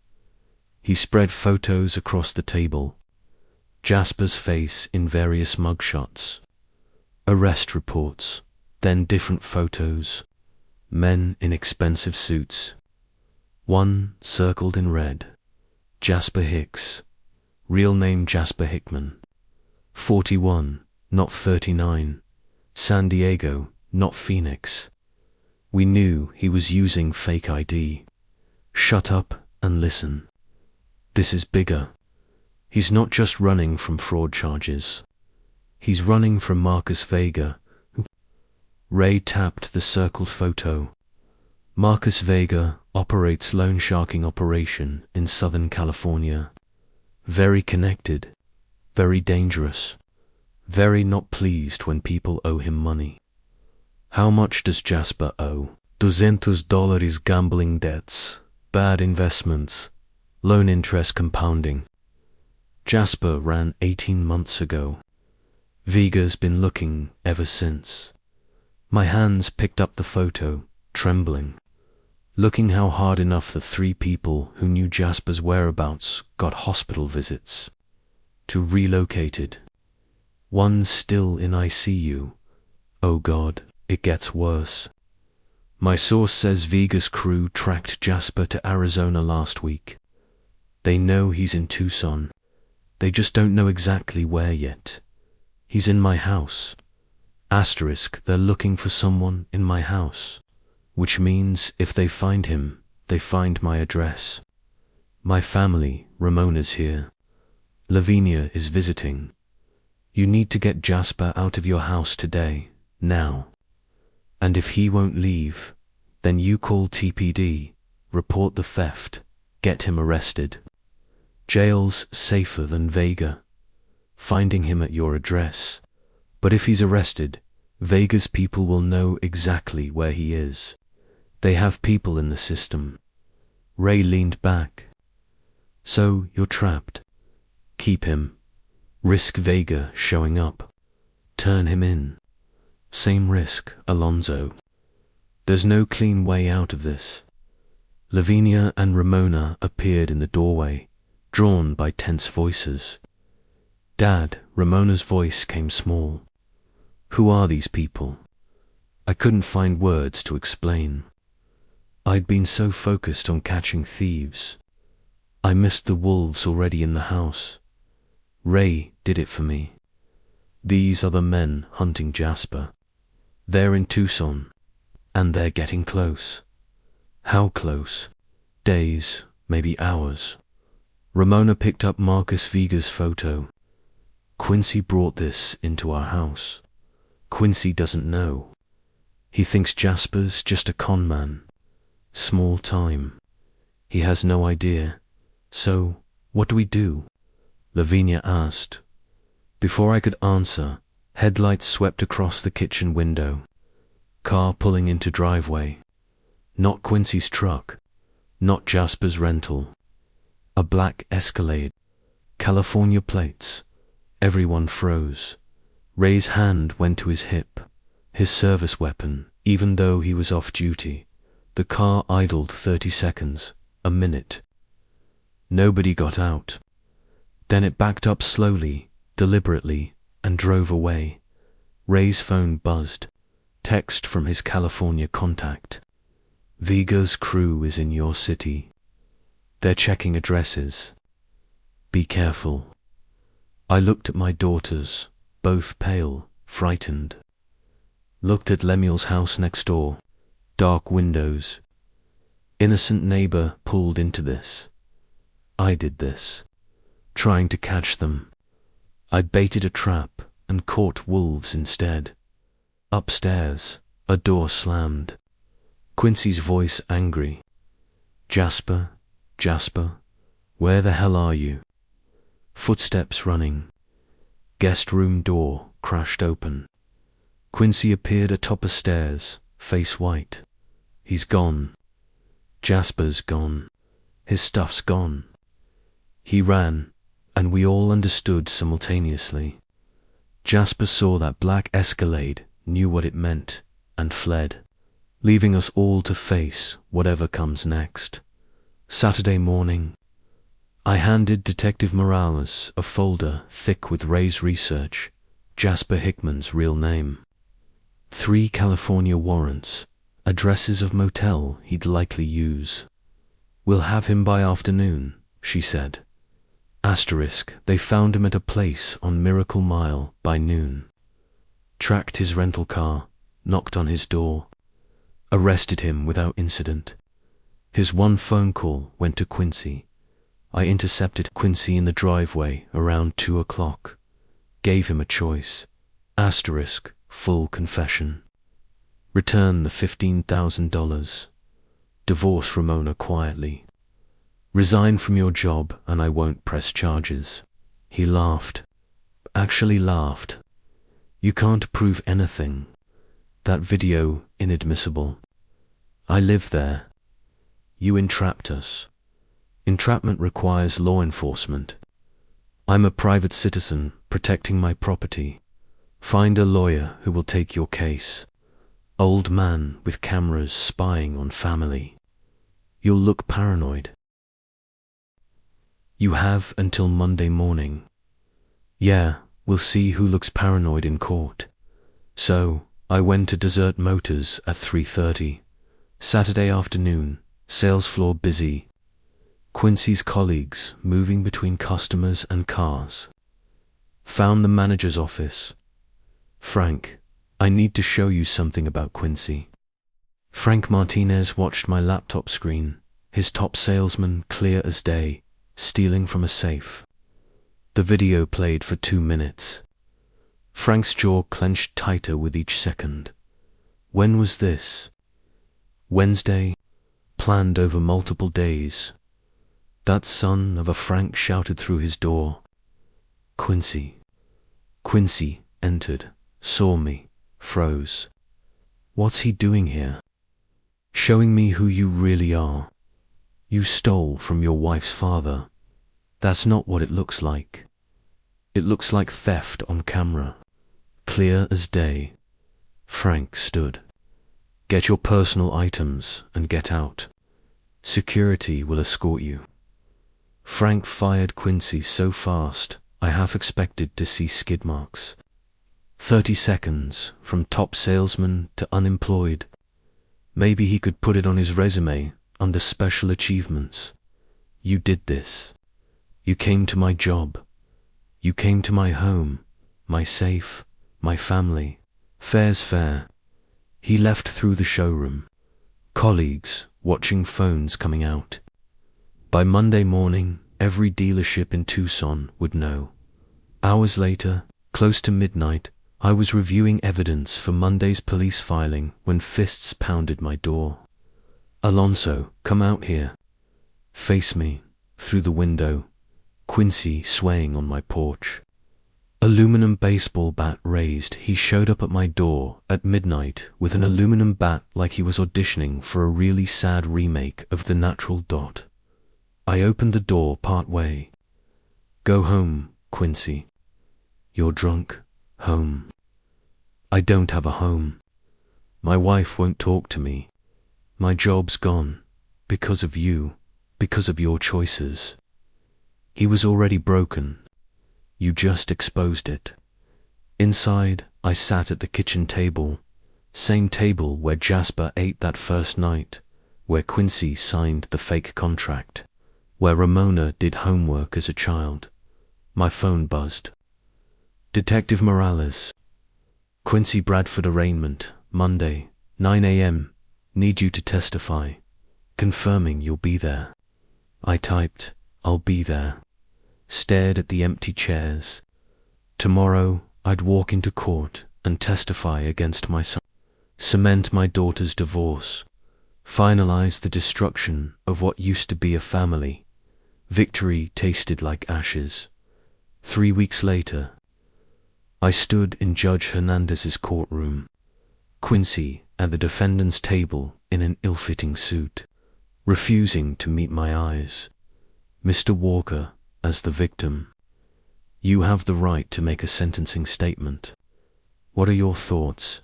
He spread photos across the table. Jasper's face in various mugshots. Arrest reports, then different photos. Men in expensive suits. One circled in red. Jasper Hicks. Real name Jasper Hickman. 41, not 39. San Diego, not Phoenix. We knew he was using fake ID. Shut up and listen. This is bigger. He's not just running from fraud charges. He's running from Marcus Vega. Ray tapped the circled photo. Marcus Vega operates loan sharking operation in Southern California. Very connected, very dangerous, very not pleased when people owe him money. How much does Jasper owe? $200 gambling debts, bad investments, loan interest compounding. Jasper ran 18 months ago. Vega's been looking ever since. My hands picked up the photo, trembling, looking how hard enough the 3 people who knew Jasper's whereabouts got hospital visits. 2 relocated. 1's still in ICU. Oh God, it gets worse. My source says Vega's crew tracked Jasper to Arizona last week. They know he's in Tucson. They just don't know exactly where yet. He's in my house. Asterisk, they're looking for someone in my house. Which means if they find him, they find my address. My family, Ramona's here. Lavinia is visiting. You need to get Jasper out of your house today, now. And if he won't leave, then you call TPD, report the theft, get him arrested. Jail's safer than Vega. Finding him at your address. But if he's arrested, Vega's people will know exactly where he is. They have people in the system. Ray leaned back. So you're trapped. Keep him. Risk Vega showing up. Turn him in. Same risk, Alonzo. There's no clean way out of this. Lavinia and Ramona appeared in the doorway, drawn by tense voices. Dad, Ramona's voice came small. Who are these people? I couldn't find words to explain. I'd been so focused on catching thieves. I missed the wolves already in the house. Ray did it for me. These are the men hunting Jasper. They're in Tucson, and they're getting close. How close? Days, maybe hours. Ramona picked up Marcus Vega's photo. Quincy brought this into our house. Quincy doesn't know. He thinks Jasper's just a con man. Small time. He has no idea. So, what do we do? Lavinia asked. Before I could answer, headlights swept across the kitchen window. Car pulling into driveway. Not Quincy's truck. Not Jasper's rental. A black Escalade. California plates. Everyone froze. Ray's hand went to his hip. His service weapon, even though he was off duty. The car idled 30 seconds, a minute. Nobody got out. Then it backed up slowly, deliberately, and drove away. Ray's phone buzzed. Text from his California contact. Viga's crew is in your city. They're checking addresses. Be careful. I looked at my daughters, both pale, frightened. Looked at Lemuel's house next door. Dark windows. Innocent neighbor pulled into this. I did this. Trying to catch them. I baited a trap and caught wolves instead. Upstairs, a door slammed. Quincy's voice angry. Jasper, Jasper, where the hell are you? Footsteps running. Guest room door crashed open. Quincy appeared atop the stairs, face white. He's gone. Jasper's gone. His stuff's gone. He ran, and we all understood simultaneously. Jasper saw that black Escalade, knew what it meant, and fled, leaving us all to face whatever comes next. Saturday morning, I handed Detective Morales a folder thick with Ray's research, Jasper Hickman's real name. 3 California warrants, addresses of motel he'd likely use. We'll have him by afternoon, she said. Asterisk, they found him at a place on Miracle Mile by noon. Tracked his rental car, knocked on his door. Arrested him without incident. His one phone call went to Quincy. I intercepted Quincy in the driveway around 2 o'clock. Gave him a choice. Asterisk, full confession. Return the $15,000. Divorce Ramona quietly. Resign from your job and I won't press charges. He laughed. Actually laughed. You can't prove anything. That video inadmissible. I live there. You entrapped us. Entrapment requires law enforcement. I'm a private citizen protecting my property. Find a lawyer who will take your case. Old man with cameras spying on family. You'll look paranoid. You have until Monday morning. Yeah, we'll see who looks paranoid in court. So, I went to Desert Motors at 3:30. Saturday afternoon, sales floor busy. Quincy's colleagues moving between customers and cars. Found the manager's office. Frank, I need to show you something about Quincy. Frank Martinez watched my laptop screen, his top salesman clear as day, stealing from a safe. The video played for 2 minutes. Frank's jaw clenched tighter with each second. When was this? Wednesday, planned over multiple days. That son of a Frank shouted through his door. Quincy. Quincy entered, saw me, froze. What's he doing here? Showing me who you really are. You stole from your wife's father. That's not what it looks like. It looks like theft on camera. Clear as day. Frank stood. Get your personal items and get out. Security will escort you. Frank fired Quincy so fast, I half expected to see skid marks. 30 seconds, from top salesman to unemployed. Maybe he could put it on his resume, under special achievements. You did this. You came to my job. You came to my home, my safe, my family. Fair's fair. He left through the showroom. Colleagues watching phones coming out. By Monday morning, every dealership in Tucson would know. Hours later, close to midnight, I was reviewing evidence for Monday's police filing when fists pounded my door. "Alonso, come out here." Face me, through the window, Quincy swaying on my porch. Aluminum baseball bat raised, he showed up at my door at midnight with an aluminum bat like he was auditioning for a really sad remake of The Natural Dot. I opened the door part way. "Go home, Quincy. You're drunk. Home." "I don't have a home. My wife won't talk to me. My job's gone. Because of you. Because of your choices." He was already broken. You just exposed it. Inside, I sat at the kitchen table, same table where Jasper ate that first night, where Quincy signed the fake contract, where Ramona did homework as a child. My phone buzzed. "Detective Morales. Quincy Bradford arraignment, Monday, 9 a.m. Need you to testify. Confirming you'll be there." I typed, "I'll be there." Stared at the empty chairs. Tomorrow, I'd walk into court and testify against my son. Cement my daughter's divorce. Finalize the destruction of what used to be a family. Victory tasted like ashes. 3 weeks later, I stood in Judge Hernandez's courtroom. Quincy at the defendant's table in an ill-fitting suit, refusing to meet my eyes. Mr. Walker as the victim. "You have the right to make a sentencing statement. What are your thoughts?"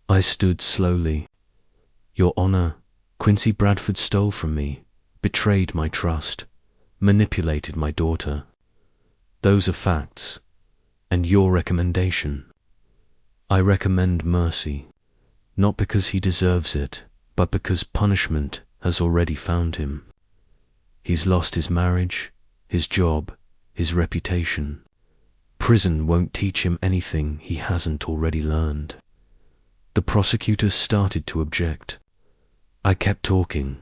I stood slowly. "Your Honor, Quincy Bradford stole from me, betrayed my trust, manipulated my daughter. Those are facts. And your recommendation?" "I recommend mercy, not because he deserves it, but because punishment has already found him. He's lost his marriage, his job, his reputation. Prison won't teach him anything he hasn't already learned." The prosecutors started to object. I kept talking.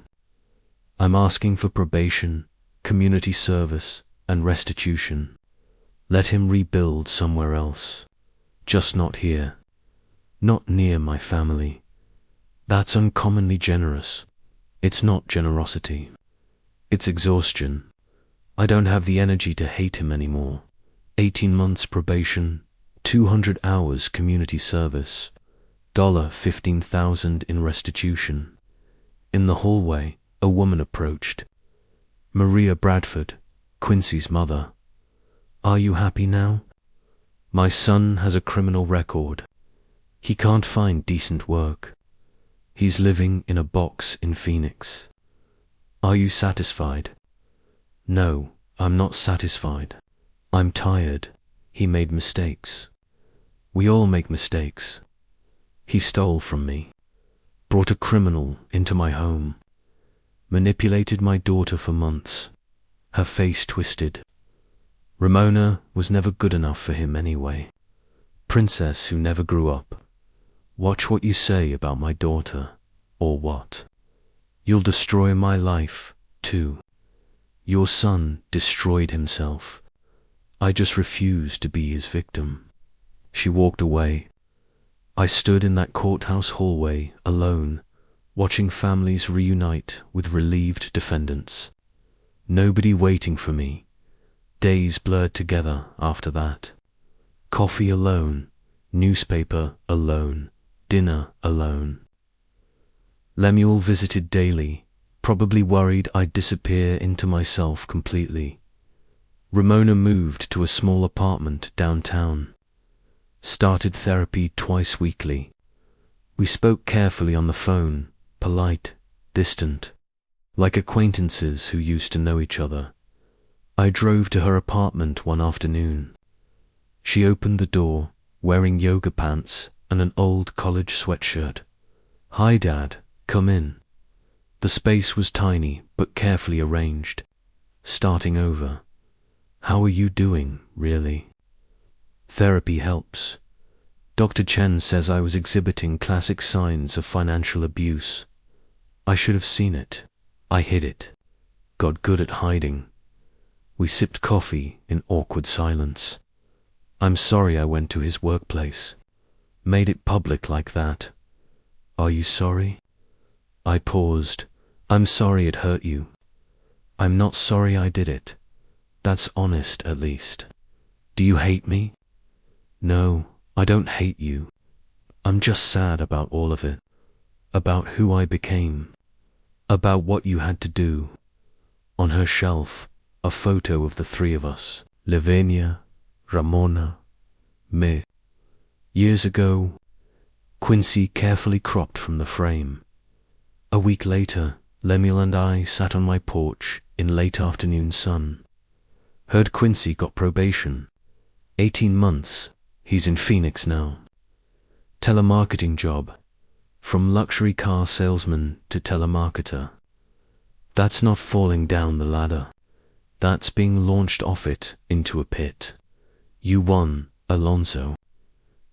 "I'm asking for probation, community service, and restitution. Let him rebuild somewhere else. Just not here. Not near my family. That's uncommonly generous. It's not generosity. It's exhaustion. I don't have the energy to hate him anymore. 18 months probation, 200 hours community service, $15,000 in restitution." In the hallway, a woman approached. "Maria Bradford, Quincy's mother. Are you happy now? My son has a criminal record. He can't find decent work. He's living in a box in Phoenix. Are you satisfied?" "No, I'm not satisfied. I'm tired. He made mistakes. We all make mistakes. He stole from me, brought a criminal into my home, manipulated my daughter for months." Her face twisted. "Ramona was never good enough for him anyway. Princess who never grew up. Watch what you say about my daughter, or what? You'll destroy my life, too. Your son destroyed himself. I just refuse to be his victim." She walked away. I stood in that courthouse hallway, alone, watching families reunite with relieved defendants. Nobody waiting for me. Days blurred together after that. Coffee alone, newspaper alone, dinner alone. Lemuel visited daily, probably worried I'd disappear into myself completely. Ramona moved to a small apartment downtown. Started therapy twice weekly. We spoke carefully on the phone, polite, distant, like acquaintances who used to know each other. I drove to her apartment one afternoon. She opened the door, wearing yoga pants and an old college sweatshirt. "Hi, Dad, come in." The space was tiny but carefully arranged. Starting over. "How are you doing, really?" "Therapy helps. Dr. Chen says I was exhibiting classic signs of financial abuse. I should have seen it. I hid it. Got good at hiding." We sipped coffee in awkward silence. I'm sorry I went to his workplace. Made it public like that. Are you sorry? I paused. I'm sorry it hurt you. I'm not sorry I did it. That's honest, at least. Do you hate me? No, I don't hate you. I'm just sad about all of it. About who I became. About what you had to do. On her shelf, a photo of the three of us. Lavinia, Ramona, me. Years ago, Quincy carefully cropped from the frame. A week later, Lemuel and I sat on my porch in late afternoon sun. Heard Quincy got probation. 18 months. He's in Phoenix now. Telemarketing job. From luxury car salesman to telemarketer. That's not falling down the ladder. That's being launched off it into a pit. You won, Alonzo.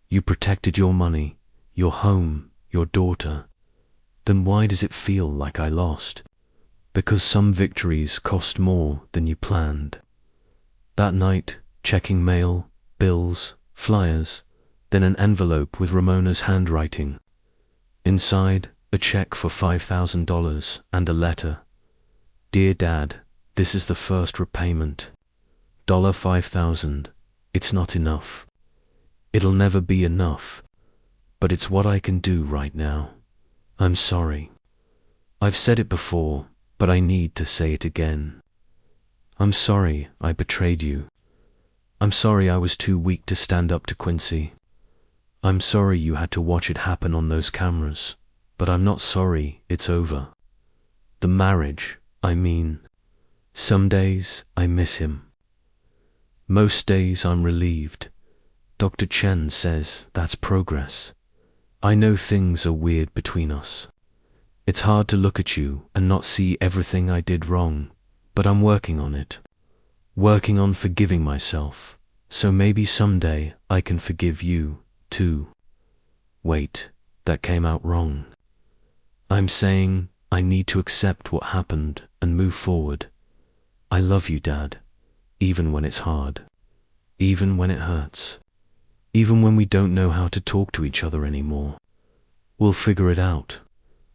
You protected your money, your home, your daughter. Then why does it feel like I lost? Because some victories cost more than you planned. That night, checking mail, bills, flyers, then an envelope with Ramona's handwriting. Inside, a check for $5,000 and a letter. Dear Dad, this is the first repayment. $5,000. It's not enough. It'll never be enough. But it's what I can do right now. I'm sorry. I've said it before, but I need to say it again. I'm sorry I betrayed you. I'm sorry I was too weak to stand up to Quincy. I'm sorry you had to watch it happen on those cameras, but I'm not sorry it's over. The marriage, I mean. Some days I miss him. Most days I'm relieved. Dr. Chen says that's progress. I know things are weird between us. It's hard to look at you and not see everything I did wrong, but I'm working on it. Working on forgiving myself, so maybe someday I can forgive you, too. Wait, that came out wrong. I'm saying I need to accept what happened and move forward. I love you, Dad, even when it's hard, even when it hurts, even when we don't know how to talk to each other anymore. We'll figure it out.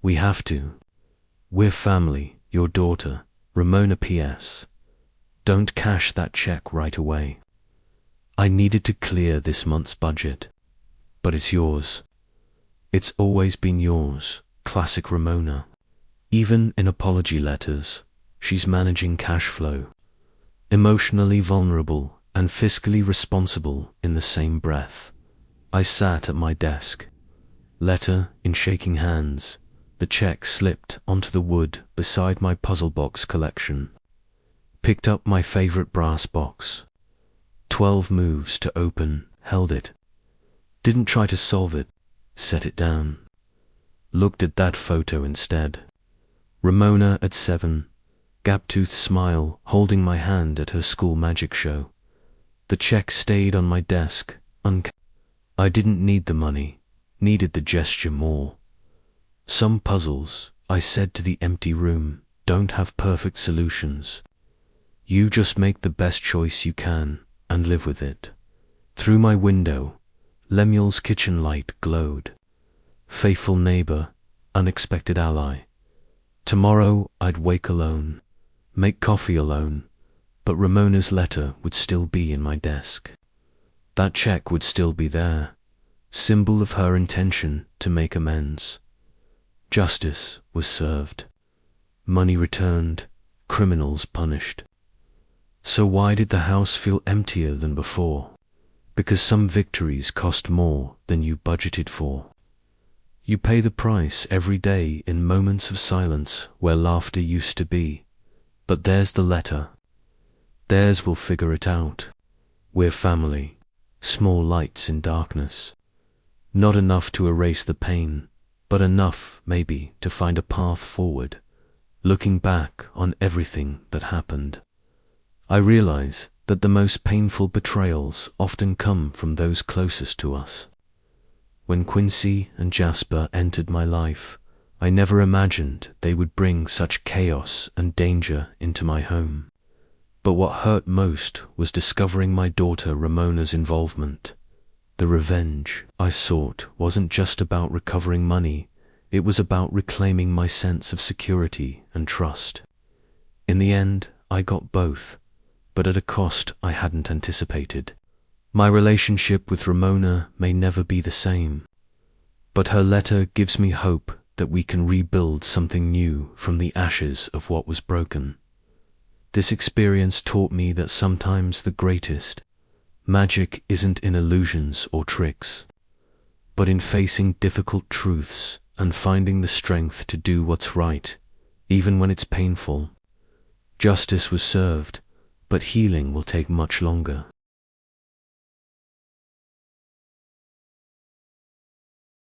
We have to. We're family, your daughter, Ramona P.S. Don't cash that check right away. I needed to clear this month's budget, but it's yours. It's always been yours, classic Ramona. Even in apology letters, she's managing cash flow. Emotionally vulnerable and fiscally responsible in the same breath. I sat at my desk. Letter in shaking hands. The check slipped onto the wood beside my puzzle box collection. Picked up my favorite brass box. 12 moves to open, held it. Didn't try to solve it, set it down. Looked at that photo instead. Ramona at 7, gap-toothed smile holding my hand at her school magic show. The check stayed on my desk, I didn't need the money, needed the gesture more. Some puzzles, I said to the empty room, don't have perfect solutions. You just make the best choice you can and live with it. Through my window, Lemuel's kitchen light glowed. Faithful neighbor, unexpected ally. Tomorrow I'd wake alone, make coffee alone, but Ramona's letter would still be in my desk. That check would still be there, symbol of her intention to make amends. Justice was served. Money returned, criminals punished. So why did the house feel emptier than before? Because some victories cost more than you budgeted for. You pay the price every day in moments of silence where laughter used to be. But there's the letter. Theirs will figure it out. We're family, small lights in darkness. Not enough to erase the pain, but enough, maybe, to find a path forward, looking back on everything that happened. I realize that the most painful betrayals often come from those closest to us. When Quincy and Jasper entered my life, I never imagined they would bring such chaos and danger into my home. But what hurt most was discovering my daughter Ramona's involvement. The revenge I sought wasn't just about recovering money, it was about reclaiming my sense of security and trust. In the end, I got both, but at a cost I hadn't anticipated. My relationship with Ramona may never be the same, but her letter gives me hope that we can rebuild something new from the ashes of what was broken. This experience taught me that sometimes the greatest magic isn't in illusions or tricks, but in facing difficult truths and finding the strength to do what's right, even when it's painful. Justice was served, but healing will take much longer.